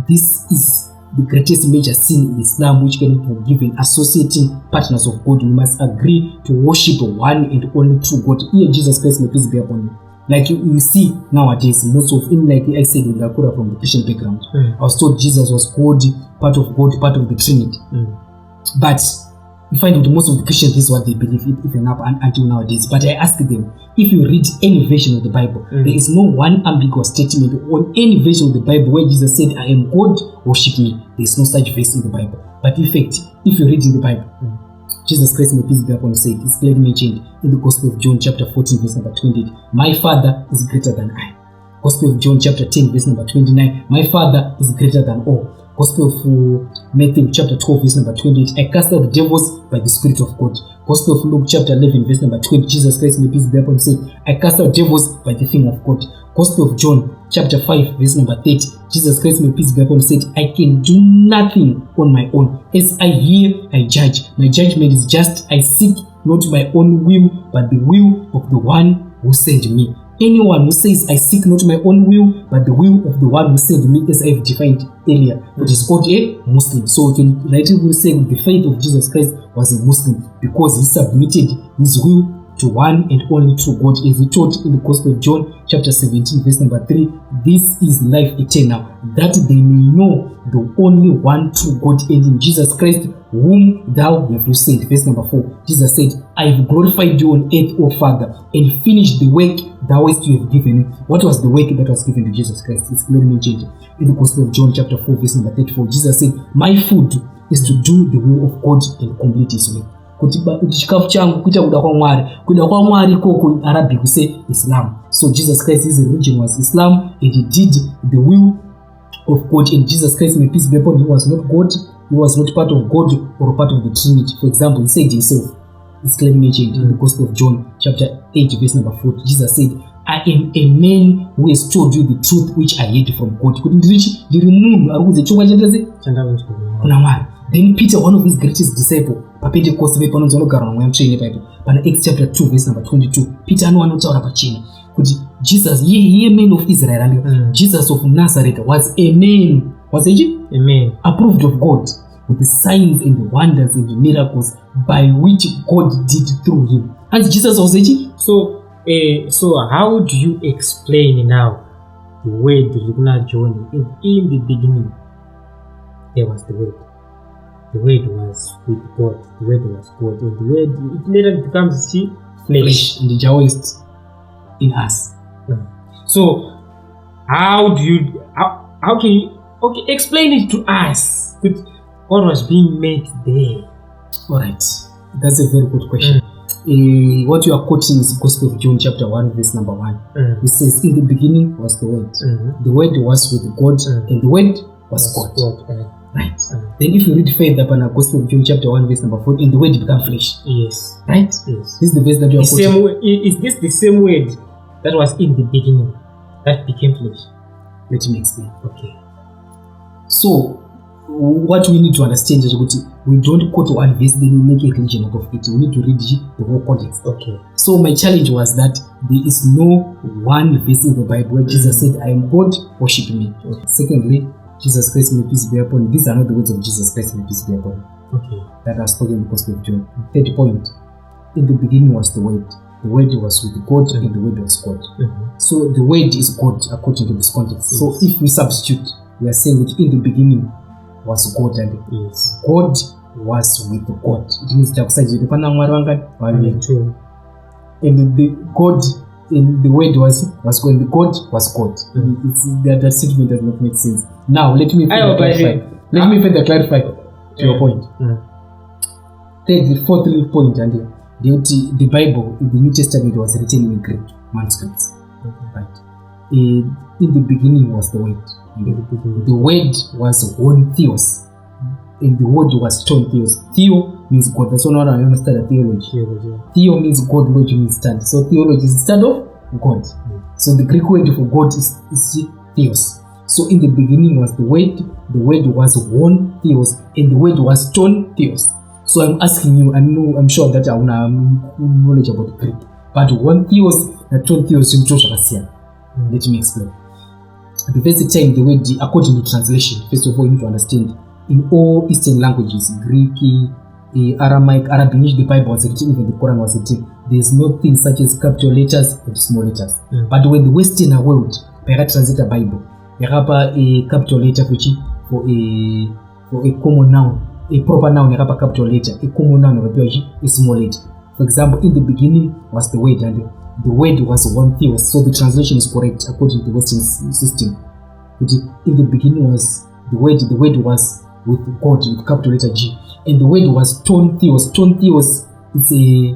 this is the greatest major sin in Islam, which cannot be forgiven. Associating partners of God, we must agree to worship one and only true God. Here, Jesus Christ, may peace be upon him. Like you see nowadays, most of in, like I said, in Lakura from the Christian background, I was told Jesus was God, part of the Trinity. But you find that most of the Christians, this is what they believe, even up until nowadays. But I ask them, if you read any version of the Bible, there is no one ambiguous statement on any version of the Bible where Jesus said, I am God, worship me. There is no such verse in the Bible. But in fact, if you read in the Bible, Jesus Christ, may peace be upon him, said, it's clearly mentioned in the Gospel of John chapter 14 verse number 28, my Father is greater than I. Gospel of John chapter 10 verse number 29, my Father is greater than all. Gospel of Matthew chapter 12 verse number 28, I cast out the devils by the Spirit of God. Gospel of Luke chapter 11 verse number 12, Jesus Christ may peace be upon him said, I cast out devils by the finger of God. Gospel of John chapter 5 verse number 30, Jesus Christ may peace be upon him said, I can do nothing on my own. As I hear, I judge. My judgment is just. I seek not my own will, but the will of the one who sent me. Anyone who says, I seek not my own will, but the will of the one who sent me, as I've defined earlier, which is called a Muslim. So we can rightly say the faith of Jesus Christ was a Muslim because he submitted his will to one and only true God, as he taught in the Gospel of John chapter 17 verse number 3, this is life eternal, that they may know the only one true God and in Jesus Christ whom thou have sent. Verse number 4, Jesus said, I have glorified you on earth, O Father, and finished the work thou hast you have given him. What was the work that was given to Jesus Christ? It's clearly mentioned in the Gospel of John chapter 4 verse number 34. Jesus said, my food is to do the will of God and complete his work. Chikafu changu kuita kuda kwa Mwari koko Arabic we say Islam. So Jesus Christ, his religion was Islam, and he did the will of God. And Jesus Christ, may peace be upon him, was not God, he was not part of God or part of the Trinity. For example, he said himself, it's clearly mentioned in the Gospel of John chapter 8 verse number 4. Jesus said, I am a man who has told you the truth which I heard from God. Then Peter, one of his greatest disciples, Pentecost, Acts chapter 2 verse number 22, Peter anotaura pachina kuti Jesus, ye man of Israel, Jesus of Nazareth was a man, a man approved of God with the signs and the wonders and the miracles by which God did through him. And Jesus was a so how do you explain now the word John in the beginning there was the word. The word was with God. The word was God. And the word, it later becomes flesh. And the Jawaist in us. So, how can you, explain it to us. What was being made there? Alright. That's a very good question. What you are quoting is Gospel of John chapter 1 verse number 1. It says, in the beginning was the word. The word was with God and the word was God. Right. Then if you read further upon the Gospel of John chapter 1 verse number 4, in the word become flesh. Yes. Right? Yes. This is the verse that you are quoting. Is this the same word that was in the beginning that became flesh? Let me explain. Okay. So, what we need to understand is that we don't quote one verse, then we make a religion out of it. We need to read the whole context. Okay. So my challenge was that there is no one verse in the Bible where Jesus said, I am God, worship me. Okay. Secondly, Jesus Christ may peace be upon him. These are not the words of Jesus Christ may peace be upon him. Okay. That are spoken in the Gospel of John. Third point, in the beginning was the word. The word was with God and the word was God. So the word is God according to this context. So if we substitute, we are saying that in the beginning was God and God was with God. It means that and the God in the word was God, the God was God. That statement does not make sense. Now let me further clarify to your point. The fourth point, and the Bible in the New Testament was written in Greek manuscripts. Right. In the beginning was the word. The word was one theos, and the word was ton theos. Theo means God. That's what I understand theology. Theo means God, logy means stand. So theology is the stand of God. So the Greek word for God is theos. So in the beginning was the word was one theos, and the word was ton theos. So I'm asking you, I'm sure that I have knowledge about Greek, but one theos and ton theos in Chokwadi. Let me explain. The first time the word, according to translation, first of all you need to understand, in all Eastern languages, Greek, Aramaic, Arabic, the Bible was written, even the Quran was written, there is nothing such as capital letters and small letters. But when the Western world, translate the Bible, they have a capital letter for a common noun, a proper noun, they have a capital letter, a common noun, a small letter. For example, in the beginning was the word, and the word was one theos, so the translation is correct according to the Western system. In the beginning was the word was with God with capital letter G, and the word was ton theos. Ton theos is a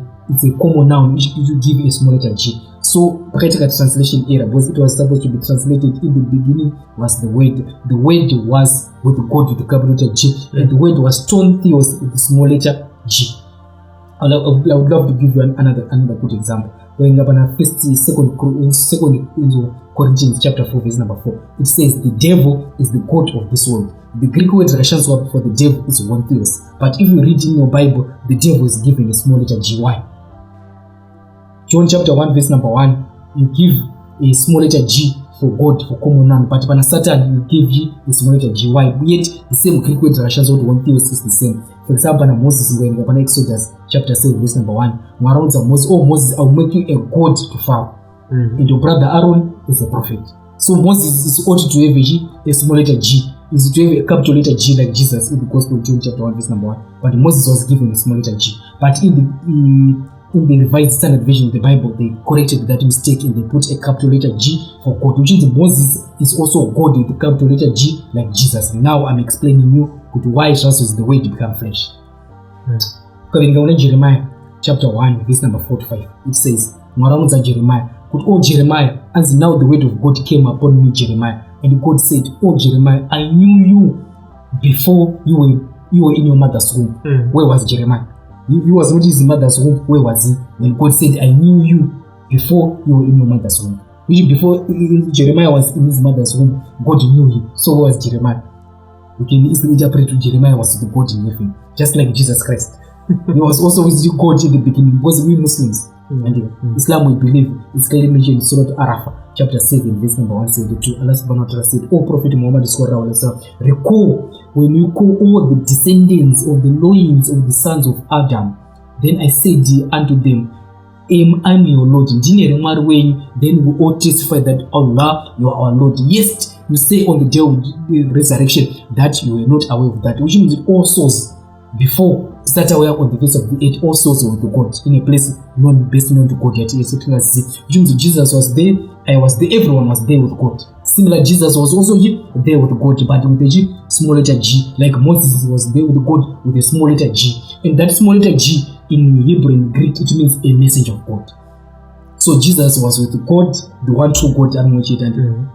common noun which you give a small letter G. So practical translation error, because it was supposed to be translated in the beginning was the word was with God with the capital letter G, and the word was ton theos with the small letter G. I would love to give you another good example. Going up on second Corinthians chapter 4 verse number 4, it says the devil is the god of this world. The Greek word for the devil is one theos, but if you read in your Bible, the devil is given a small letter gy. John chapter 1 verse number 1, you give a small letter G for God, for common noun, but when Satan you give G a small letter gy. Yet the same Greek word translations one theos is the same. For example, Moses going up on Exodus chapter 7 verse number 1, Moses, I'll make you a god to Pharaoh, and your brother Aaron is a prophet. So Moses is ought to have a small letter G, is to have a capital letter G like Jesus in the Gospel of John chapter 1 verse number 1, but Moses was given a small letter G. But in the Revised Standard Version of the Bible, they corrected that mistake and they put a capital letter G for God, which means Moses is also God with the capital letter G like Jesus. Now I'm explaining you why Jesus was the way to become flesh. Coming down in Jeremiah chapter 1 verse number 4 to 5, it says, Jeremiah, "Oh Jeremiah, as now the word of God came upon me, Jeremiah, and God said, oh Jeremiah, I knew you before you were in your mother's womb." Where was Jeremiah? He was not in his mother's womb. Where was he? When God said, I knew you before you were in your mother's womb. Before Jeremiah was in his mother's womb, God knew him. So where was Jeremiah? We can easily interpret Jeremiah was the God in heaven, just like Jesus Christ. He was also with God in the beginning, because we Muslims and Islam, we believe it's clearly mentioned in Surah Arafah chapter 7 verse number 172. Allah subhanahu wa ta'ala said, "O Prophet Muhammad, recall when you call all the descendants of the loins of the sons of Adam, then I said unto them, I'm your Lord." Then we all testify that Allah, you are our Lord. Yes, you say on the day of the resurrection that you were not aware of that, which means all souls before start aware on the face of the earth, all souls were with God in a place best known to God yet. Which means Jesus was there, I was there, everyone was there with God. Similar, Jesus was also there with God, but with a G, small letter G, like Moses was there with God with a small letter G. And that small letter G in Hebrew and Greek, it means a message of God. So Jesus was with God, the one true God,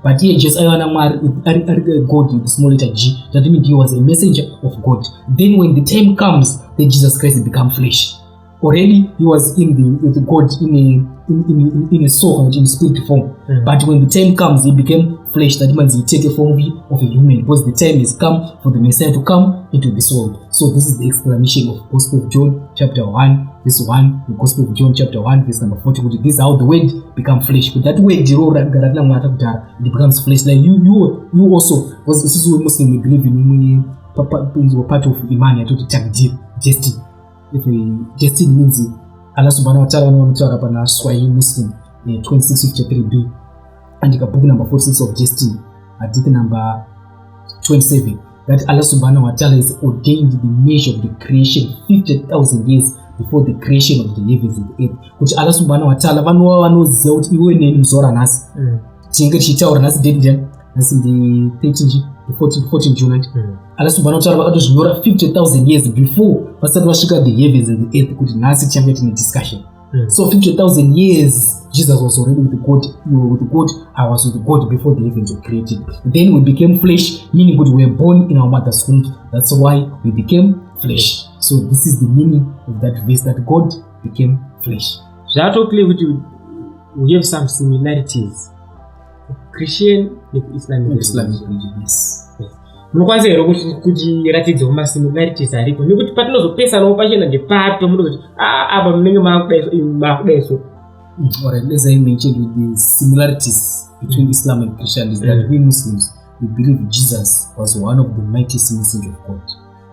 but here just God with the small letter G. That means he was a messenger of God. Then when the time comes, then Jesus Christ become flesh. Already he was with God in a soul, in spirit form. But when the time comes, he became flesh. That means he take a form of a human, because the time has come for the Messiah to come into this world. So this is the explanation of Gospel of John chapter 1 verse 1, the Gospel of John chapter 1 verse number 40. This is how the word become flesh. But that word it becomes flesh. Like you also, because this is what Muslim we believe in, part of Iman, destiny. If destiny means Allah subhanahu wa ta'ala wanatara pana Swahili Muslim 2653b, and the book number 46 of destiny, hadith number 27, that Allah subhanahu wa ta'ala has ordained the measure of the creation 50,000 years before the creation of the heavens and the earth. Which Allah subhanahu wa ta'ala vanoziva kuti iwe neni muzora nhasi tinenge tichitaura nhasi date nhasi ndi 14 June. Allah subhanahu wa ta'ala vakatozvinyora 50,000 years before vasati vasvika the heavens and the earth, kuti nhasi tichange tine discussion. So 50,000 years Jesus was already with God. You were with God, I was with God before the heavens were created. Then we became flesh, meaning that we were born in our mother's womb. That's why we became flesh. So this is the meaning of that verse, that God became flesh. Clear with you, we have some similarities. Christian and Islamic religion, yes. Munokwanisa here kuti masimilarities aripo, nekuti patinozopesana pachena ndepato munozoti apa munenge makudaiso. Alright, as I mentioned, with the similarities between Islam and Christianity, is that we Muslims, we believe Jesus was one of the mightiest messengers of God.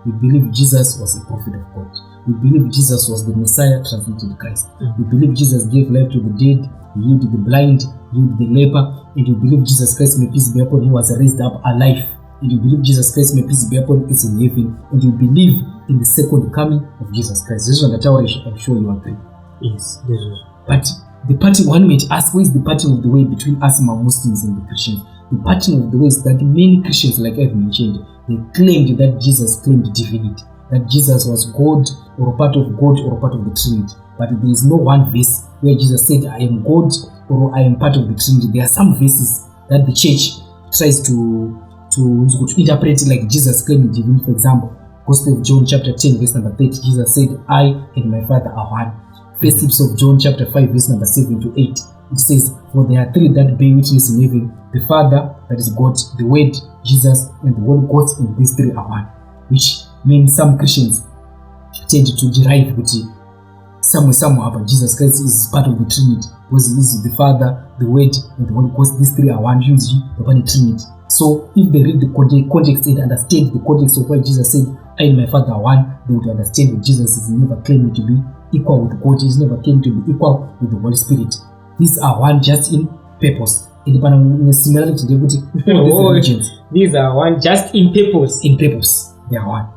We believe Jesus was a prophet of God. We believe Jesus was the Messiah transmitted Christ. We believe Jesus gave life to the dead, he healed the blind, he healed the leper, and we believe Jesus Christ, may peace be upon him, was raised up alive. And we believe Jesus Christ, may peace be upon him, is in heaven. And we believe in the second coming of Jesus Christ. This is what I'm sure you agree. Yes, this is. But the parting, one might ask, where is the parting of the way between us Muslims and the Christians? The parting of the way is that many Christians, like I've mentioned, they claimed that Jesus claimed divinity, that Jesus was God, or a part of God, or a part of the Trinity. But there is no one verse where Jesus said, I am God, or I am part of the Trinity. There are some verses that the church tries to interpret, like Jesus claimed divinity. For example, Gospel of John chapter 10 verse number 30, Jesus said, I and my Father are one. First Tips of John chapter 5 verse number 7 to 8, it says, for there are three that bear witness in heaven, the Father, that is God, the Word, Jesus, and the Holy Ghost, and these three are one. Which means some Christians tend to derive with somewhere but Jesus Christ is part of the Trinity, because he is the Father, the Word, and the Holy Ghost. These three are one, usually upon the Trinity. So if they read the context and understand the context of why Jesus said, I and my Father are one, they would understand that Jesus is never claiming to be equal with God. He is never claiming to be equal with the Holy Spirit. These are one just in purpose. Similarity, these are one just in purpose. In purpose, they are one.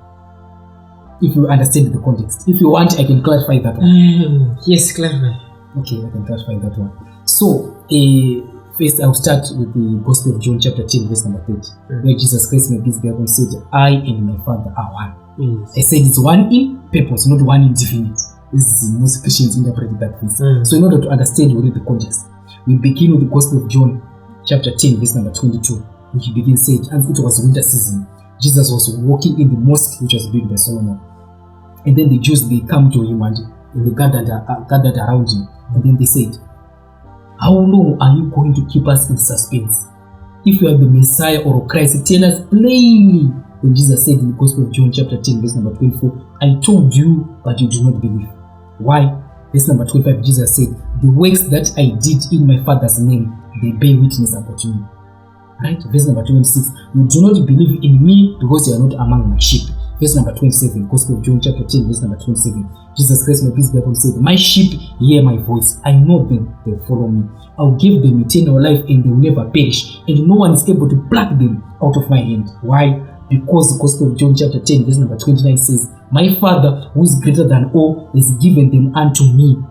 If you understand the context. If you want, I can clarify that one. Yes, clarify. Okay, I can clarify that one. So, first I'll start with the Gospel of John chapter 10 verse number 30, where Jesus Christ made this Bible said, I and my Father are one. I said it's one in purpose, not one in definite. This is most Christians interpret that way. So in order to understand, we read the context. We begin with the Gospel of John chapter 10 verse number 22, which begins said, and it was winter season. Jesus was walking in the mosque which was built by Solomon. And then the Jews, they come to him and they gathered around him. And then they said, how long are you going to keep us in suspense? If you are the Messiah or Christ, tell us plainly. Then Jesus said in the Gospel of John chapter 10 verse number 24, I told you, but you do not believe. Why? Verse number 25, Jesus said, the works that I did in my Father's name, they bear witness about me. Right? Verse number 26, you do not believe in me because you are not among my sheep. Verse number 27, Gospel of John chapter 10 verse number 27, Jesus Christ, my peace be upon him, said, my sheep hear my voice. I know them, they follow me. I'll give them eternal life and they will never perish, and no one is able to pluck them out of my hand. Why? Because the Gospel of John chapter 10 verse number 29 says, my Father who is greater than all has given them unto me,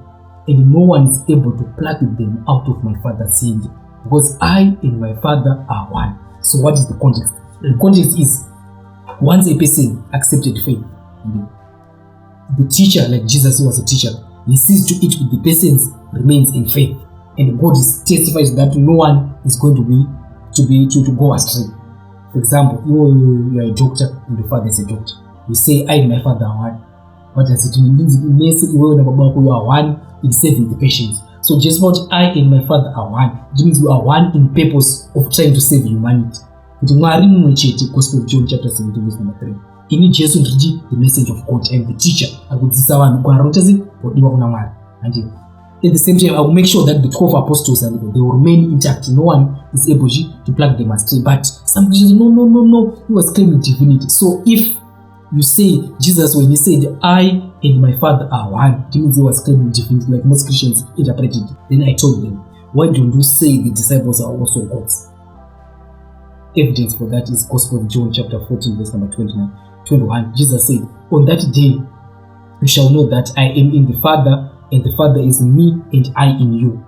and no one is able to pluck them out of my Father's hand, because I and my Father are one. So what is the context? The context is, once a person accepted faith, the teacher, like Jesus, who was a teacher, he sees to it with the person remains in faith, and God testifies that no one is going to go astray. For example, you are a doctor and your father is a doctor. You say, I and my Father are one. What does it mean? It means you are one in saving the patients. So just what I and my Father are one, it means you are one in purpose of trying to save humanity. Gospel of John chapter 17 verse number 3. In Jesus the message of God and the teacher. And at the same time, I will make sure that the 12 apostles and they will remain intact. No one is able to pluck them astray. But some Christians, no, he was claiming divinity. So if you say Jesus, when he said, I and my Father are one, it means he was claiming divinity, like most Christians interpreted. Then I told them, why don't you say the disciples are also gods? Evidence for that is Gospel of John chapter 14 verse number 21. Jesus said, on that day you shall know that I am in the Father, and the Father is in me, and I in you.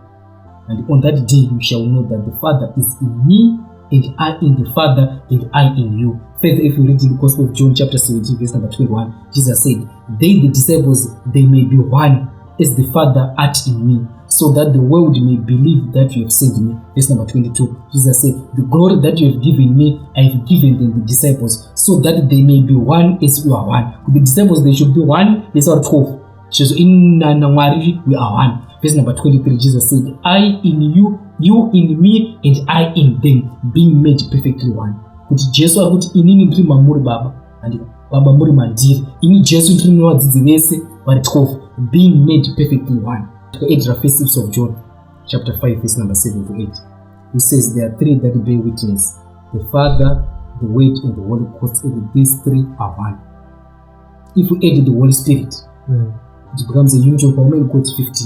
And on that day you shall know that the Father is in me, and I in the Father, and I in you. Further, if you read the Gospel of John chapter 17 verse number 21, Jesus said, they, the disciples, they may be one as the Father art in me, so that the world may believe that you have sent me. Verse number 22, Jesus said, the glory that you have given me, I have given them, the disciples, so that they may be one as you are one. With the disciples, they should be one. These are 12. So in Namwari, we are one. Verse number 23, Jesus said, I in you, you in me, and I in them, being made perfectly one. Kuti Jesu akuti inini ndiri mamuri Baba, and Baba muri mandiri. Ini Jesu ndiri wadzidzi vese vari 12, being made perfectly one. First Tips of John chapter 5 verse number 7 to 8. He says there are three that bear witness, the Father, the Word, and the Holy Ghost, and these three are one. If we add the Holy Spirit, it becomes a unit of how many gods? 50.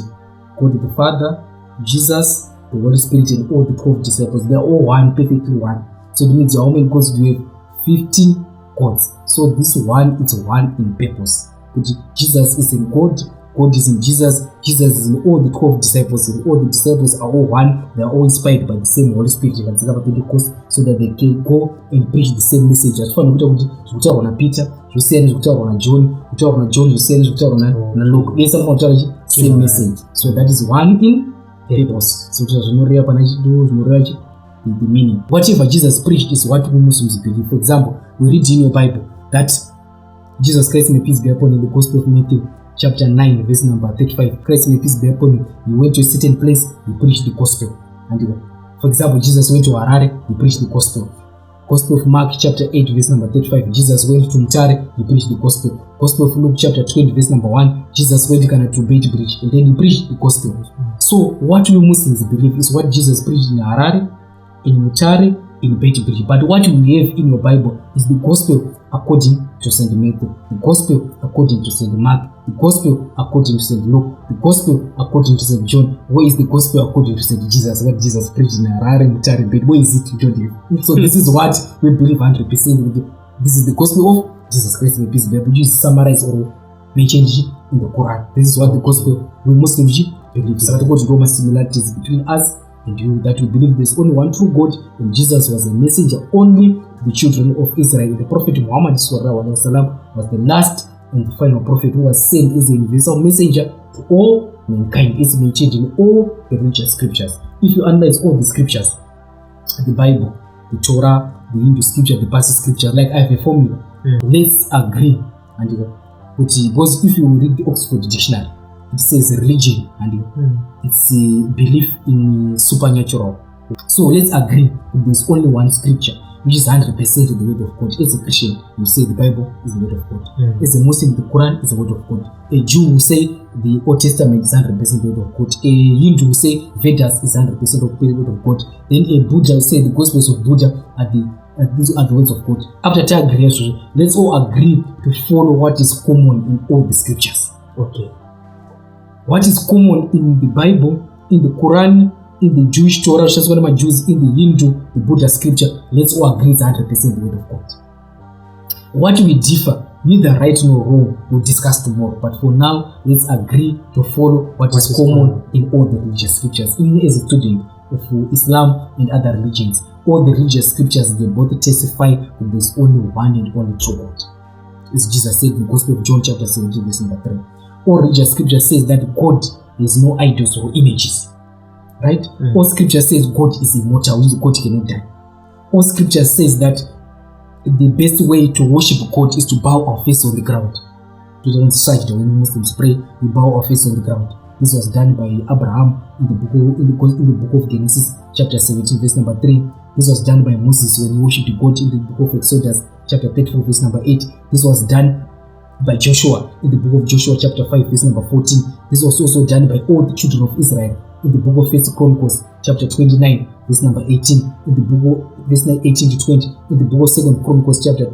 God the Father, Jesus, the Holy Spirit, and all the 12 disciples. They are all one, perfectly one. So it means how many gods do you have? 15 gods. So this one is one in purpose. But Jesus is in God, God is in Jesus, Jesus is in all the 12 disciples, and all the disciples are all one. They are all inspired by the same Holy Spirit, so that they can go and preach the same message. As far as Peter, you say John, you say Luke. They same message. So that is one in purpose. So the meaning. Whatever Jesus preached is what we Muslims believe. For example, we read in your Bible that Jesus Christ may peace be upon him, in the Gospel of Matthew chapter 9 verse number 35, Christ may peace be upon him, he went to a certain place, he preached the gospel. And for example, Jesus went to Harare, he preached the gospel. Gospel of Mark chapter 8 verse number 35, Jesus went to Mutare, he preached the gospel. Gospel of Luke chapter 20 verse number 1, Jesus went to Beit Bridge, and then he preached the gospel. So what we Muslims believe is what Jesus preached in Harare, in Mutare, in Beit Bridge. But what we have in your Bible is the gospel according to St. Matthew, the gospel according to St. Mark, the gospel according to St. Luke, the gospel according to St. John. Where is the gospel according to St. Jesus? What Jesus preached in Harare, Mutare, Beit, where is it? So this is what we believe 100%. This is the gospel of Jesus Christ, may peace be upon him, which is summarized or mentioned in the Quran. This is what the gospel we Muslims believe. So there are similarities between us and you, that we believe there's only one true God, and Jesus was a messenger only to the children of Israel. The Prophet Muhammad was the last and the final prophet who was sent as a universal messenger to all mankind. It's mentioned in all the religious scriptures. If you analyze all the scriptures, the Bible, the Torah, the Hindu scripture, the Persian scripture, like I have a formula. Let's agree. And because if you read the Oxford Dictionary, it says religion and it's a belief in supernatural. So let's agree that there's only one scripture which is 100% the word of God. As a Christian, you say the Bible is the word of God. As a Muslim, the Quran is the word of God. A Jew will say the Old Testament is 100% the word of God. A Hindu will say Vedas is 100% the word of God. Then a Buddha will say the Gospels of Buddha these are the words of God. After let's all agree to follow what is common in all the scriptures. Okay. What is common in the Bible, in the Quran, in the Jewish Torah, which is one of my Jews, in the Hindu, the Buddha scripture, let's all agree it's 100% the word of God. What we differ, neither right nor wrong, we'll discuss tomorrow. But for now, let's agree to follow what is common in all the religious scriptures. Even as a student of Islam and other religions, all the religious scriptures, they both testify that there's only one and only true God. As Jesus said in the Gospel of John chapter 17 verse number 3. All religious scripture says that God has no idols or images. Right? All scripture says God is immortal, which God cannot die. All scripture says that the best way to worship God is to bow our face on the ground. When Muslims pray, we bow our face on the ground. This was done by Abraham in the book of Genesis chapter 17 verse number 3. This was done by Moses when he worshipped God in the book of Exodus chapter 34 verse number 8. This was done by Joshua in the book of Joshua chapter 5 verse number 14. This was also done by all the children of Israel in the book of 1 Chronicles chapter 29 verse number 18, in the book of verse 18 to 20, in the book of 2 Chronicles chapter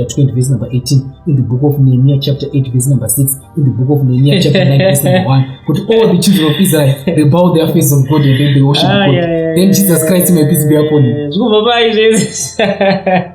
20 verse number 18, in the book of Nehemiah chapter 8 verse number 6, in the book of Nehemiah chapter 9 verse number 1. But all the children of Israel, they bow their face on God and then they worship God. Then Jesus Christ, may peace be upon him.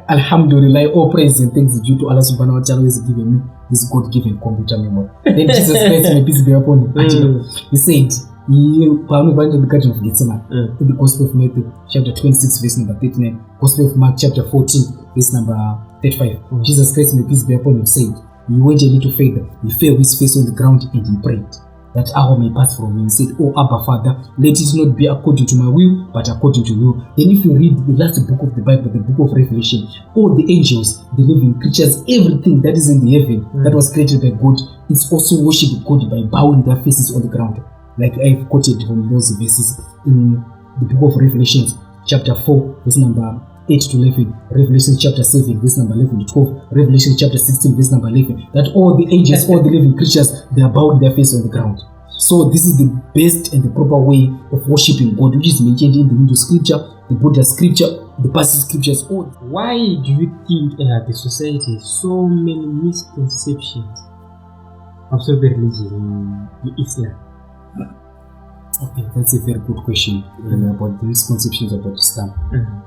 Alhamdulillah, all praise and thanks due to Allah subhanahu wa ta'ala who has given me this God-given computer memory. Then Jesus Christ, may peace be upon him. He said, in the Garden of Gethsemane, in the Gospel of Matthew chapter 26 verse number 39, Gospel of Mark chapter 14 verse number 35, Jesus Christ, may peace be upon him, said, he went a little further, he fell his face on the ground and he prayed that hour may pass from him. He said, "Oh Abba Father, let it not be according to my will, but according to you." Then if you read the last book of the Bible, the book of Revelation, all the angels, the living creatures, everything that is in the heaven that was created by God, it's also worship God by bowing their faces on the ground. Like I've quoted from those verses in the book of Revelation chapter 4 verse number 8 to 11, Revelation chapter 7 verse number 11 to 12, Revelation chapter 16 verse number 11, that all the angels, all the living creatures, they are bowing their face on the ground. So this is the best and the proper way of worshiping God, which is mentioned in the Hindu scripture, the Buddha scripture, the Persian scriptures. Why do you think the society has so many misconceptions of the religion in Islam? Okay, that's a very good question about the misconceptions about Islam.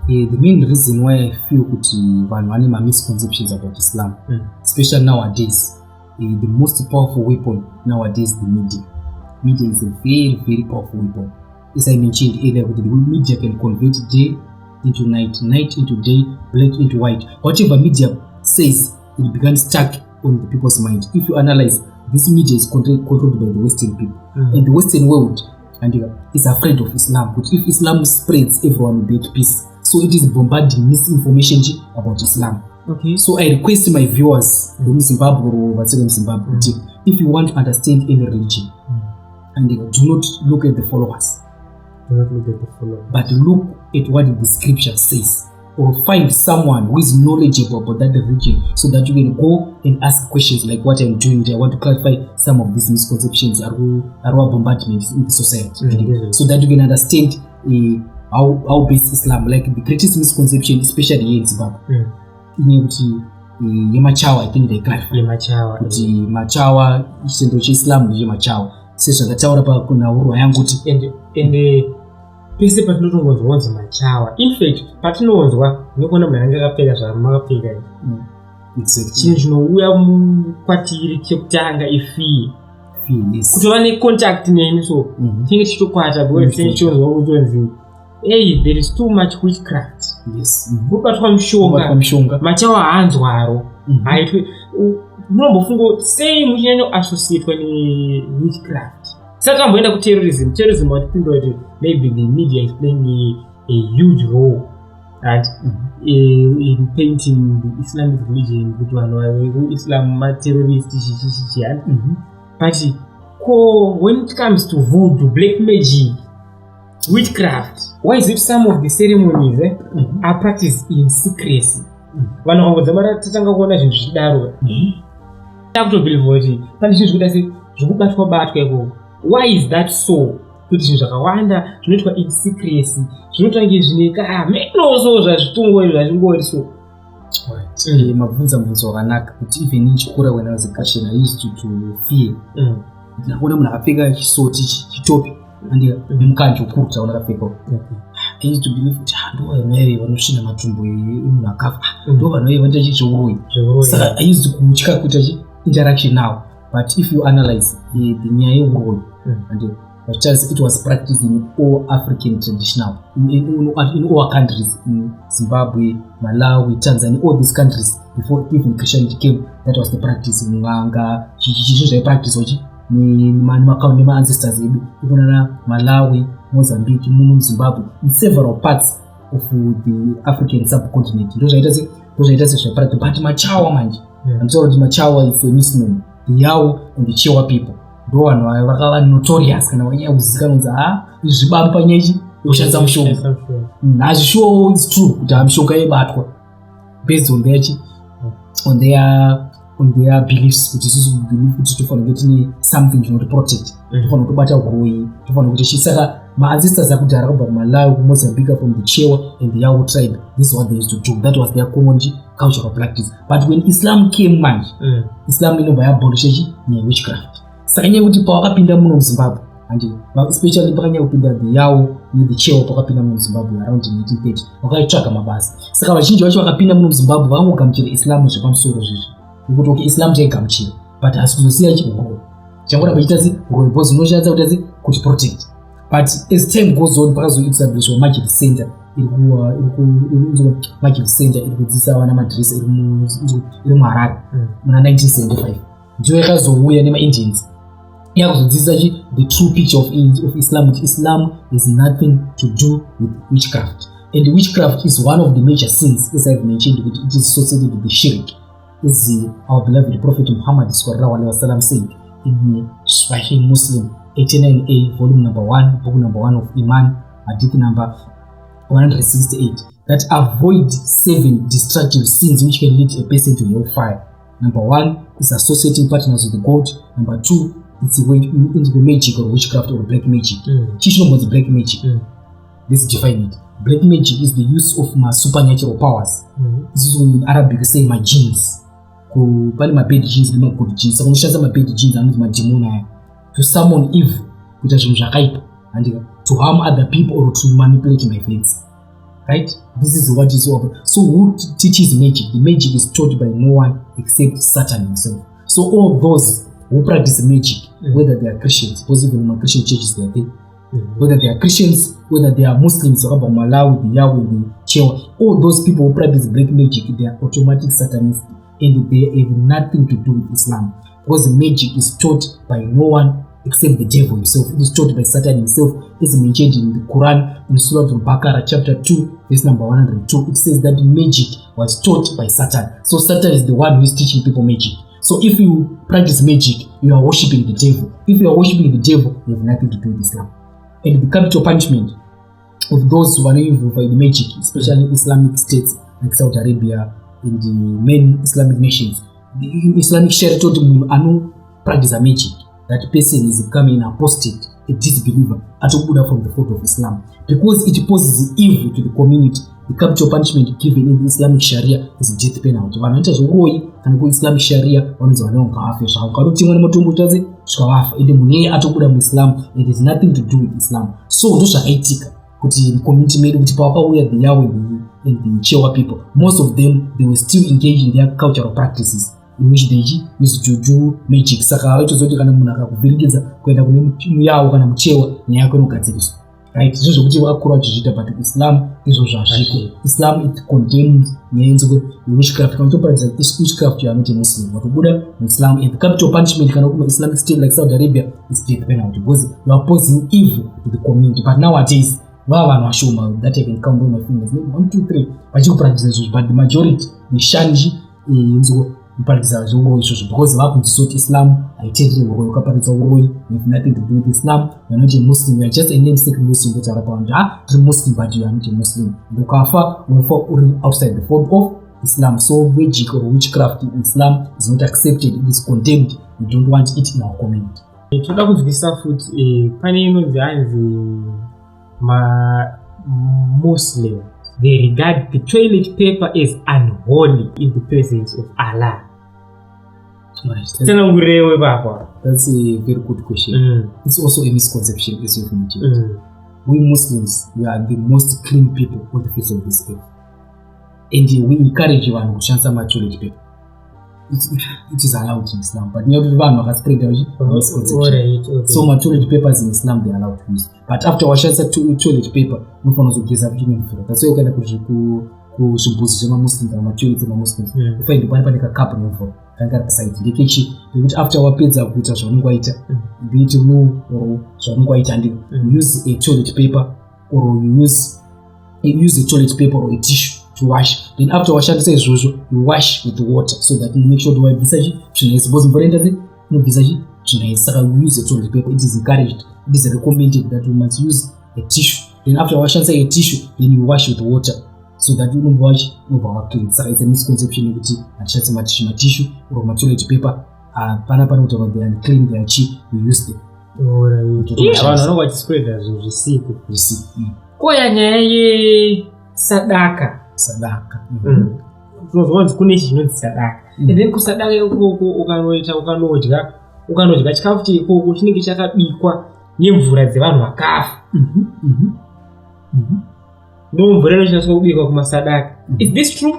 The main reason why I feel one of misconceptions about Islam, especially nowadays, the most powerful weapon nowadays is the media. Media is a very, very powerful weapon. As I mentioned earlier, the media can convert day into night, night into day, black into white. Whatever media says, it becomes stuck on the people's mind. If you analyze, this media is controlled by the Western people. In the Western world, and is afraid of Islam. But if Islam spreads, everyone will be at peace. So it is bombarding misinformation about Islam. Okay. So I request my viewers in Zimbabwe or Zimbabwe, if you want to understand any religion, and do not look at the followers, but look at what the scripture says, or find someone who is knowledgeable about that religion, so that you can go and ask questions like what I'm doing there. I want to clarify some of these misconceptions or bombardments in the society, so that you can understand how based Islam, like the greatest misconception, especially here in Zimbabwe. Machawa, I think they clarify. Machawa, Islam, Machawa. Sesha gataura pa kuna urwa yangu and pese patinotongonzwa Machawa. In fact, patinonzwa nokona mnanga kapfeka zvamakapfeka. Exactly. Chinhu chinouya kwatiri chekutanga ifi. Kuti vane contact neni so tinge tichitokwata because tinechonzwa kutonzi hey, there is too much witchcraft. Yes. Kubatwa mshonga. Machawa haanzwaro. Haitwe munombofunga sei muchinyanyo associate ne witchcraft. Saka tamboenda ku terrorism watipindwa kuti maybe the media is playing a huge role and in painting the Islamic religion kuti vanhu Islam terrorist but when it comes to voodoo, black magic, witchcraft, why is it some of the ceremonies are practiced in secrecy? Vanhu vangodzamara tatanga kuona zvinhu zvidaro takutobhelieve kuti pane zvinhu zvikuda zvikubatwa iko. Why is that so? Kuti zvinhu zvakawanda zvinoitwa in secrecy zvinotange zvineka menoso zvazvitongo zvazvingori so. Mabvunza wakanaka kuti even nichikura when I was a Christian I used to fear. Ndakona munhu akapfeka chisoti chitopi andi mukanje ukuru taona akapfeka. I used to believe kuti ndo vamwe vanosvina matumbu emunhu akafa ndo vanhu vanoita chichouroyi. Saka I used to kutya kuita interaction now, but if you analyze the nyaya yeuroyi and it was practiced in all African traditional in all countries, in Zimbabwe, Malawi, Tanzania, all these countries before even Christianity came. That was the practice in Nganga. She practice oji ni ancestors edu ikunana Malawi, Mozambique, Zimbabwe, in several parts of the African subcontinent. Those are practice. But Machawa manje, I'm sorry, Machawa is a misnomer. The Yao and the Chewa people. Ndo vanhu vakava notorious kana vanyanya kuzikanwa izvibamba nyechi kushandisa mushonga. Hazvishuwo it's true kuti mishonga yebatwa based on their beliefs, kuti isusu believe kuti tofanira kuti tine something chinoti protect, tofanira kutobata uroyi, tofanira kuti chisaka ma-ancestors akudhara kubva kuMalawi, kuMozambique, from the Chewa and the Yao tribe. This is what they used to do. That was their common cultural practice. But when Islam came manje, Islam inobva yabolisha witchcraft. Saka nyaya kuti pawakapinda muno muZimbabwe and especially pakanyanya kupinda the Yao ne the Chewa pakapinda muno muZimbabwe around 1930 wakaitsvaga mabasa. Saka vazhinji vacho vakapinda muno muZimbabwe vakangogamuchira Islam zvepamusoro zvizvi. Nekuti Islam chaigamuchira but hasi kuzosiya chiuroi changora pachita uroi because unoshandisa kuti protect. But as time goes on pakazoestablishwa magic center iri kudzidzisa vana madresa iri muHarare muna 1975 ndiyo yakazouya nema-Indians yakuzodzidzisa the true picture of Islam. Islam has nothing to do with witchcraft, and witchcraft is one of the major sins, as I've mentioned. It is associated with the shirk, as our beloved Prophet Muhammad said in Sahih Muslim 89a, volume number 1, book number 1 of Iman, hadith number 168, that avoid 7 destructive sins which can lead a person to hellfire. Number 1 is associating partners with the God. Number 2 is into the magic or witchcraft or black magic. Chishinombo is black magic. Let's define it. Black magic is the use of supernatural powers. This is when in Arabic we say majins. Kubali mabad jinns ni good jinns. Saka unoshandisa mabad jinns anozi mademona to summon evil, kuita zvinhu zvakaipa, and to harm other people or to manipulate my friends. Right? This is what is over. So who teaches magic? The magic is taught by no one except Satan himself. So all those who practice magic, whether they are Christians, because even in my Christian churches they are there, whether they are Christians, whether they are Muslims, or about Malawi, the Yahweh, the Chewa, all those people who practice black magic, they are automatic Satanists, and they have nothing to do with Islam, because the magic is taught by no one except the devil himself. It is taught by Satan himself, as mentioned in the Quran, in Surah Al-Baqarah chapter 2, verse number 102. It says that magic was taught by Satan. So Satan is the one who is teaching people magic. So if you practice magic, you are worshipping the devil. If you are worshipping the devil, you have nothing to do with Islam. And the capital punishment of those who are involved in magic, especially Islamic states like Saudi Arabia and the main Islamic nations, the Islamic Sharia told them, "Anu practice magic." That person is becoming an apostate, a disbeliever, atobuda from the fold of Islam, because it poses evil to the community. The capital punishment given in the Islamic Sharia is death penalty. Vanoita zvoroi kana ku Islamic Sharia vanonzi vanonga afa zvavo karotimwa nematombo tazi zvikawafa ende munhu atobuda muIslam. It has nothing to do with Islam. So ndo zvakaitika kuti community medu kuti pakauya the Yahweh and the Chewa people, most of them they were still engaged in their cultural practices in which they used to do magic. Saka vaitozoti kana munhu akakuvhirikidza kuenda kune muyawo kana muchewa nyaya yako inogadziriswa. Right, zvizvo kuti vakuru vachizviita, but Islam izvo zvazviko. Islam it condemns nyaya yenzoko witchcraft. Kana toparidza witchcraft you are not a Muslim. Watobuda muIslam, and the capital punishment kana kuma Islamic state like Saudi Arabia is death penalty, because you are posing evil to the community. But nowadays vanhu vashoma that I can count on my fingers, maybe 1, 2, 3 vachikupractice izvozvo, but the majority vazhinji yenzoko kuparidza zvouroi izvozvo, because vakunzisoti Islam haitenderi uroi. Ukaparidza uroi, you have nothing to do with Islam. You are not a Muslim. You are just a namesake Muslim. But you're a Muslim, but you are not a Muslim. Vakafa uri outside the fold of Islam. So magic or witchcraft in Islam is not accepted. It is condemned. We don't want it in our community. Toda kunzwisa futi pane inonzi hanzi Muslim, they regard the toilet paper as unholy in the presence of Allah. That's a very good question. It's also a misconception, as you've mentioned. We Muslims, we are the most clean people on the face of this earth, and we encourage you to chance my toilet paper. It is allowed in Islam, but not everyone has spread a misconception. So my toilet papers in Islam they are allowed to use, but after washing toilet paper, no one knows what is happening. That's why you can kushimbuzi zvemamuslim kana matoilet emamuslims ufaindi pani pane kakapu nemvura kanga pasaidi ndekechi nekuti after wapedza kuita zvaunenge waita, be it blue or zvaunenge waita, ndiko you use a toilet paper or you use a toilet paper or a tissue to wash. Then after washandisa izvozvo you wash with the water so that you make sure to wabvisa tsvina. Suppose mvura enda inobvisa tsvina, saka you use a toilet paper. It is encouraged, it is recommended that you must use a tissue. Then after washandisa a tissue, then you wash with water so that you don't wash over clean. So it's a misconception that you tissue or toilet paper pana kuti they are clean, they are cheap, we use them. Vanhu vachiswedha zvisiku koya nyaya yesadaka. Unozonzi kune chinonzi sadaka, and then kusadaka ikoko ukanodya chikafu cheikoko chinenge chakabikwa nemvura dzevanhu vakafa. Mvura inoshandiswa kubika kumasadaka. Is this true?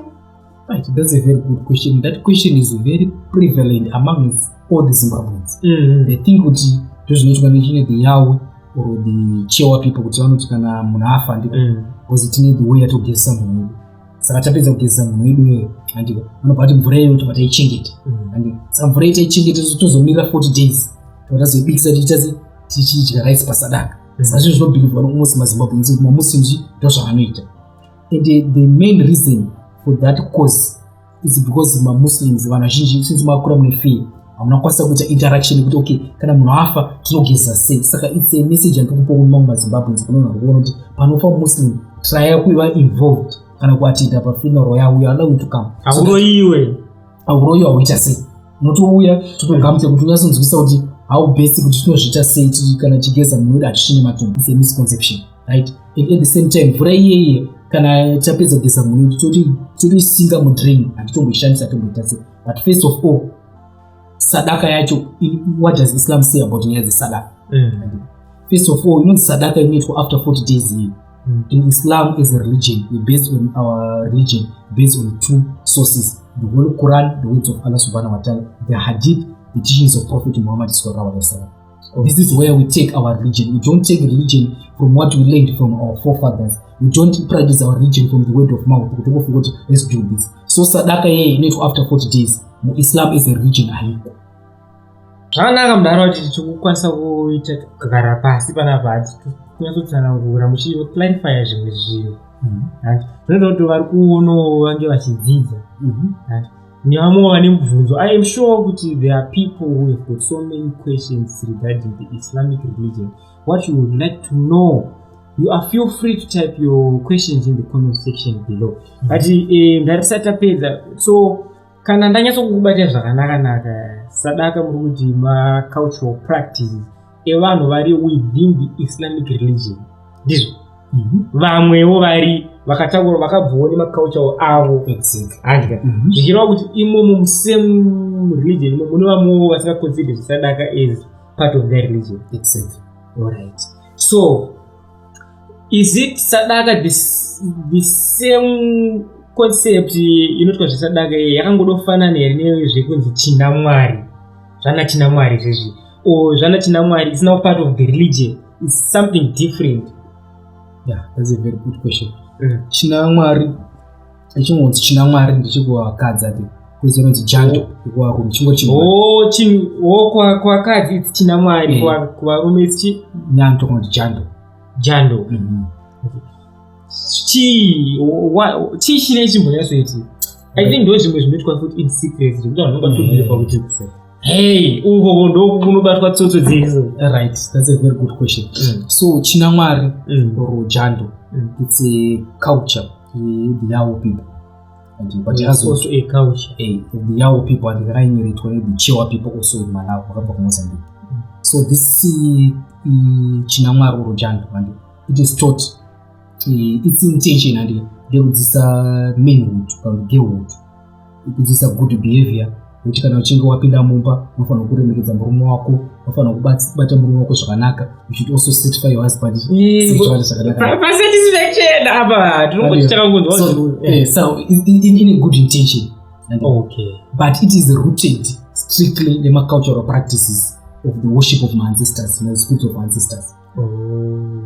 Right, that's a very good question. That question is very prevalent among all the Zimbabweans. They think kuti zvinoitwa nechine the Yahweh or the Chewa people kuti vanoti kana munhu afa ndiko because tine the way yatogezesa munhu wedu. Saka tapedza kugezesa munhu wedu andiko vanobva kuti mvura iyoyo tobva taichengeta andiko. Saka mvura itaichengeta tozomirira 40 days tobva tazoibikisa tichidya rice pasadaka. Saka zvinhu zvinobhilivhwa nomusi maZimbabweans kuti mamuslims ndozvavanoita. And the main reason for that cause is because mamuslims vanhu vazhinji since makura mune fear hamunakwanisa kuita interaction kuti okay kana munhu afa tinogeza sei. Saka it's a message andikupa kuna maZimbabweans kunoona kuti panofa muslim try kuva involved kana kuattenda pafuneral yawo you allow to come. Auroyiwe hauita sei unotouya totogamutsa kuti unyasonzwisa kuti how best kuti tinozviita sei kana tigeza munhu wedu hatisvine matumbu. It's a misconception, right? And at the same time mvura iyeye kana tapedza kugeza munhu wedu totoisinga mudrain, hatitomboishandisa tomboita sei. But first of all sadaka yacho, what does Islam say about nyaya dzesadaka? First of all, sadaka inoitwa after 40 days here. In Islam as a religion, we based on our religion based on 2 sources: the Holy Quran, the words of Allah subhanahu wa ta'ala, the hadith, the teachings of Prophet Muhammad sallallahu alaihi wasallam. This is where we take our religion. We don't take religion from what we learned from our forefathers. We don't practice our religion from the word of mouth. We don't forget, let's do this. So sadaka here inoitwa after 40 days. Islam is a religion haiko. zvakanaka mudaro kuti tichikwanisa kuita kugara pasi panapa ati kunyatsotsanangura muchiclarifya zvimwe zvinhu zvinoita kuti vari kuonawo vange vachidzidza nevamwe vane mubvunzo. I am sure kuti there are people who have got so many questions regarding the Islamic religion, what you would like to know. You are feel free to type your questions in the comment section below. Ati ndarisatapedza, so kana ndanyatsokubatira zvakanaka Sadaka muri kuti ma cultural practices evanhu vari within the Islamic religion ndizvo vamwewo vari vakatakura vakabvawo nemacultural avo handika zvichireva kuti imomo musame religion imo mune vamwewo vasingaconsider Sadaka as part of their religion. Alright, so is it Sadaka the same concept inoitwa zvesadaka yakangodofanana here nezvekunzi chinamwari zvana chinamwari zvezvi or zvana chinamwari is now part of the religion, is something different? Yeah, that's a very good question. Chinamwari echingonzi chinamwari ndechikuwakadza ti kuzonzi jando kuvarumi kwakadzi it's chinamwari kuvarume it's nyanto kunoti jando. Chii chine chimbonyasoiti I think ndo zvimwe zvinoitwa futi in secret zvekuti vanhu vangatobvira pakuti hey uko ndo kunobatwa tsotso dzeso. Right, that's a very good question. So chinamwari or jando it's a culture the Yao people, but it has also a culture the Yao people and the Chewa people also in Malawi, Mozambique. So this chinamwari or jando and it is taught its intention and ndekudzidzisa manhood kana girlhood, kudzidzisa good behavior kuti kana uchinge wapinda mumba unofanira kuremekedza murume wako, unofanira kubata murume wako zvakanaka. You should also certify your husband satisfaction apa tinongochitaka kunzwa so in a good intention and okay, but it is rooted strictly in the cultural practices of the worship of my ancestors and the spirit of ancestors.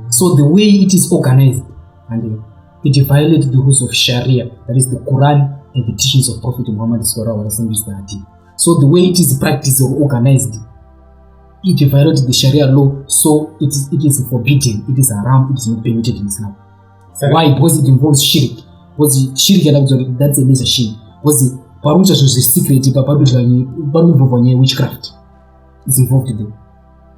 So the way it is organized and it violates the rules of Sharia, that is the Quran and the teachings of Prophet Muhammad sallallahu alaihi wasallam. So the way it is practiced or organized, it violates the Sharia law, so it is forbidden, it is haram, it is not permitted in Islam. Why? Because it involves shirk. Because shirk that's a major shirk. Because parucha zvo secret parucha witchcraft is involved there.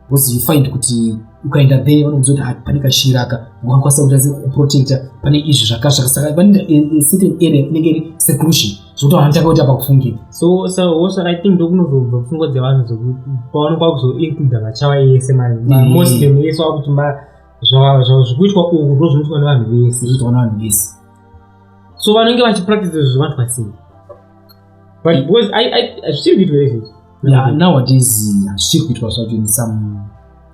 Because you find kuti ukaenda there vanozoti panika shiraka wakwanisa kuti kuprotecta pane izvi zvakasaka pane certain area inenge iri seclusion zvokuti vanhu takaita pakufungira. So also I think ndokunozobva pfungwa dzevanhu zokuti pavanokwa kuzoincluda Machawa yese Muslim yese wakuti zvikuitwa uku ndo zvinoitwa nevanhu vese, so vanenge vachipractice zvivanhu sei, but because I still get very good. Yeah, nowadays still kuitwa zvacho in some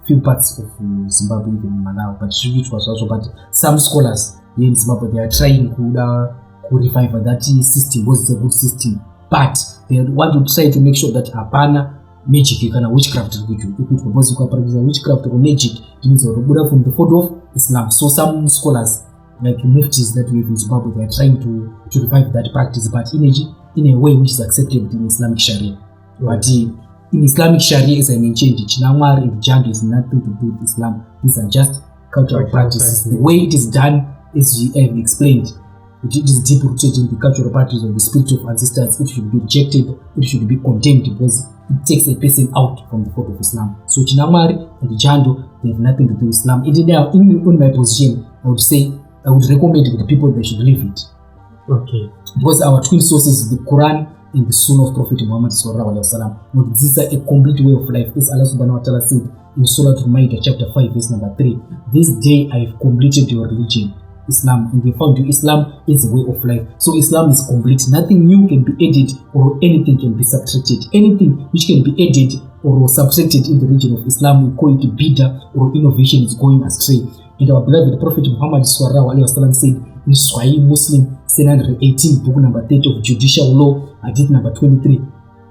few parts of Zimbabwe, even Malawi, but it was also, but some scholars here in Zimbabwe, they are trying to revive that system, because it's a good system, but they want to try to make sure that hapana magic kana witchcraft because you can practice witchcraft or magic, it means from the fold of Islam. So some scholars like muftis that we have in Zimbabwe, they are trying to revive that practice, but in a way which is acceptable in Islamic Sharia. But in Islamic Sharia, as I mentioned, chinamwari and jando is nothing to do with Islam. These are just cultural practices. The way it is done, as you have explained, it is deep rooted in the cultural practice of the spirit of ancestors. It should be rejected, it should be condemned, because it takes a person out from the fold of Islam. So chinamwari and jando, they have nothing to do with Islam. In my position, I would recommend to the people they should leave it. Okay. Because our twin sources, the Quran and the Sunnah of Prophet Muhammad sallallahu alaihi wasallam, this is a complete way of life. As Allah subhanahu wa ta'ala said in Surah Al-Ma'idah chapter 5 verse number 3, this day I have completed your religion, Islam, and they found you Islam is a way of life. So Islam is complete. Nothing new can be added or anything can be subtracted. Anything which can be added or subtracted in the religion of Islam, we call it bid'ah or innovation is going astray. And our beloved Prophet Muhammad sallallahu alaihi wasallam said in Sahih Muslim 718, book number 30 of Judicial Law, hadith number 23,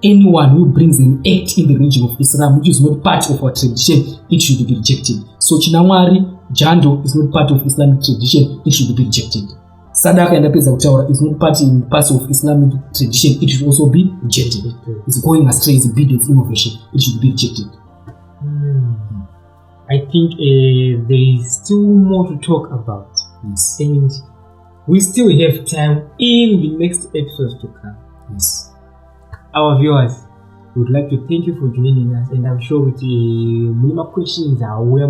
anyone who brings an act in the religion of Islam which is not part of our tradition, it should be rejected. So chinamwari, jando is not part of Islamic tradition, it should be rejected. Sadaka yandapedza kutaura is not part of Islamic tradition. It should also be rejected. It's going astray. It's bidets innovation. It should be rejected. I think there is still more to talk about. Yes. And we still have time in the next episodes to come. Yes. Our viewers, we would like to thank you for joining us, and I'm sure with more questions are where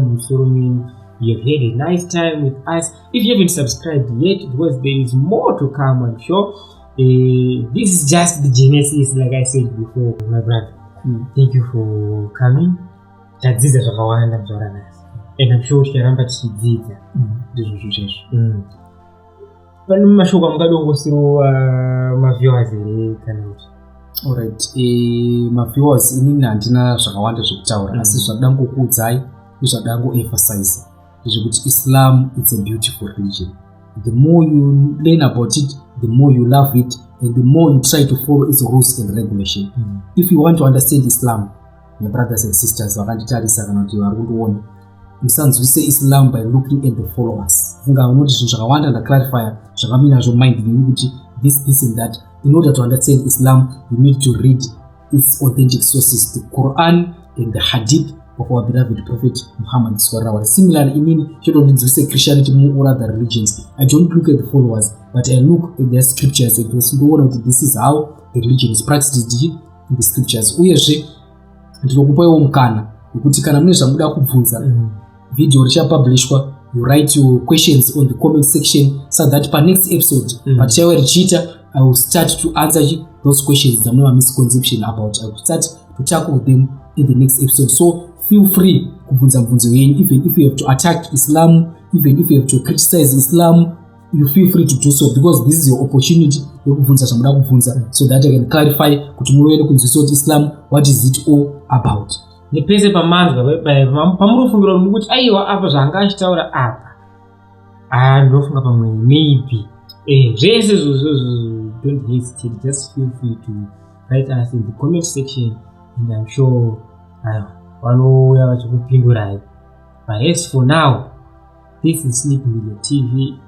you've had a nice time with us. If you haven't subscribed yet, because there is more to come, I'm sure. This is just the genesis, like I said before, my brother. Thank you for coming. And I'm sure you can Alright, maviewers inini handina zvakawanda zvekutaura asi zvada kukuudzai nezvada kuemphasize zvekuti Islam it's a beautiful religion. The more you learn about it, the more you love it, and the more you try to follow its rules and regulation. If you want to understand Islam, my brothers and sisters, vakanditarisa kana kuti vari kundiona, musanzwise Islam by looking at the followers. Unoti zvinhu zvakawanda ndaclarifya zvakaminazvo mind yenyu kuti this and that. In order to understand Islam, you need to read its authentic sources, the Quran and the Hadith of our beloved Prophet Muhammad. Similarly, I mean, you don't say Christianity more or other religions. I don't look at the followers, but I look at their scriptures and this is how the religion is practiced in the scriptures. Uyezve ndinokupaiwo mukana wekuti kana mune zvamuda kubvunza video richapublishwa, you write your questions on the comment section so that per next episode patichaiwa richiita I will start to answer those questions that no misconception about. I will start to tackle them in the next episode. So feel free kubvunza mvunzo yenyu, even if you have to attack Islam, even if you have to criticize Islam, you feel free to do so, because this is your opportunity yekubvunza zvamuda kubvunza so that I can clarify kuti munoenda kunzwisisa kuti Islam, what is it all about. Nepese pamanzwa pamurofungira kuti aiwa apa zvanga achitaura apa ndofunga pamwe maybe zvese zvozo. Don't hesitate, just feel free to write us in the comment section, and I'm sure vanouya vachikupindurai. But as for now, this is Sleep Media TV.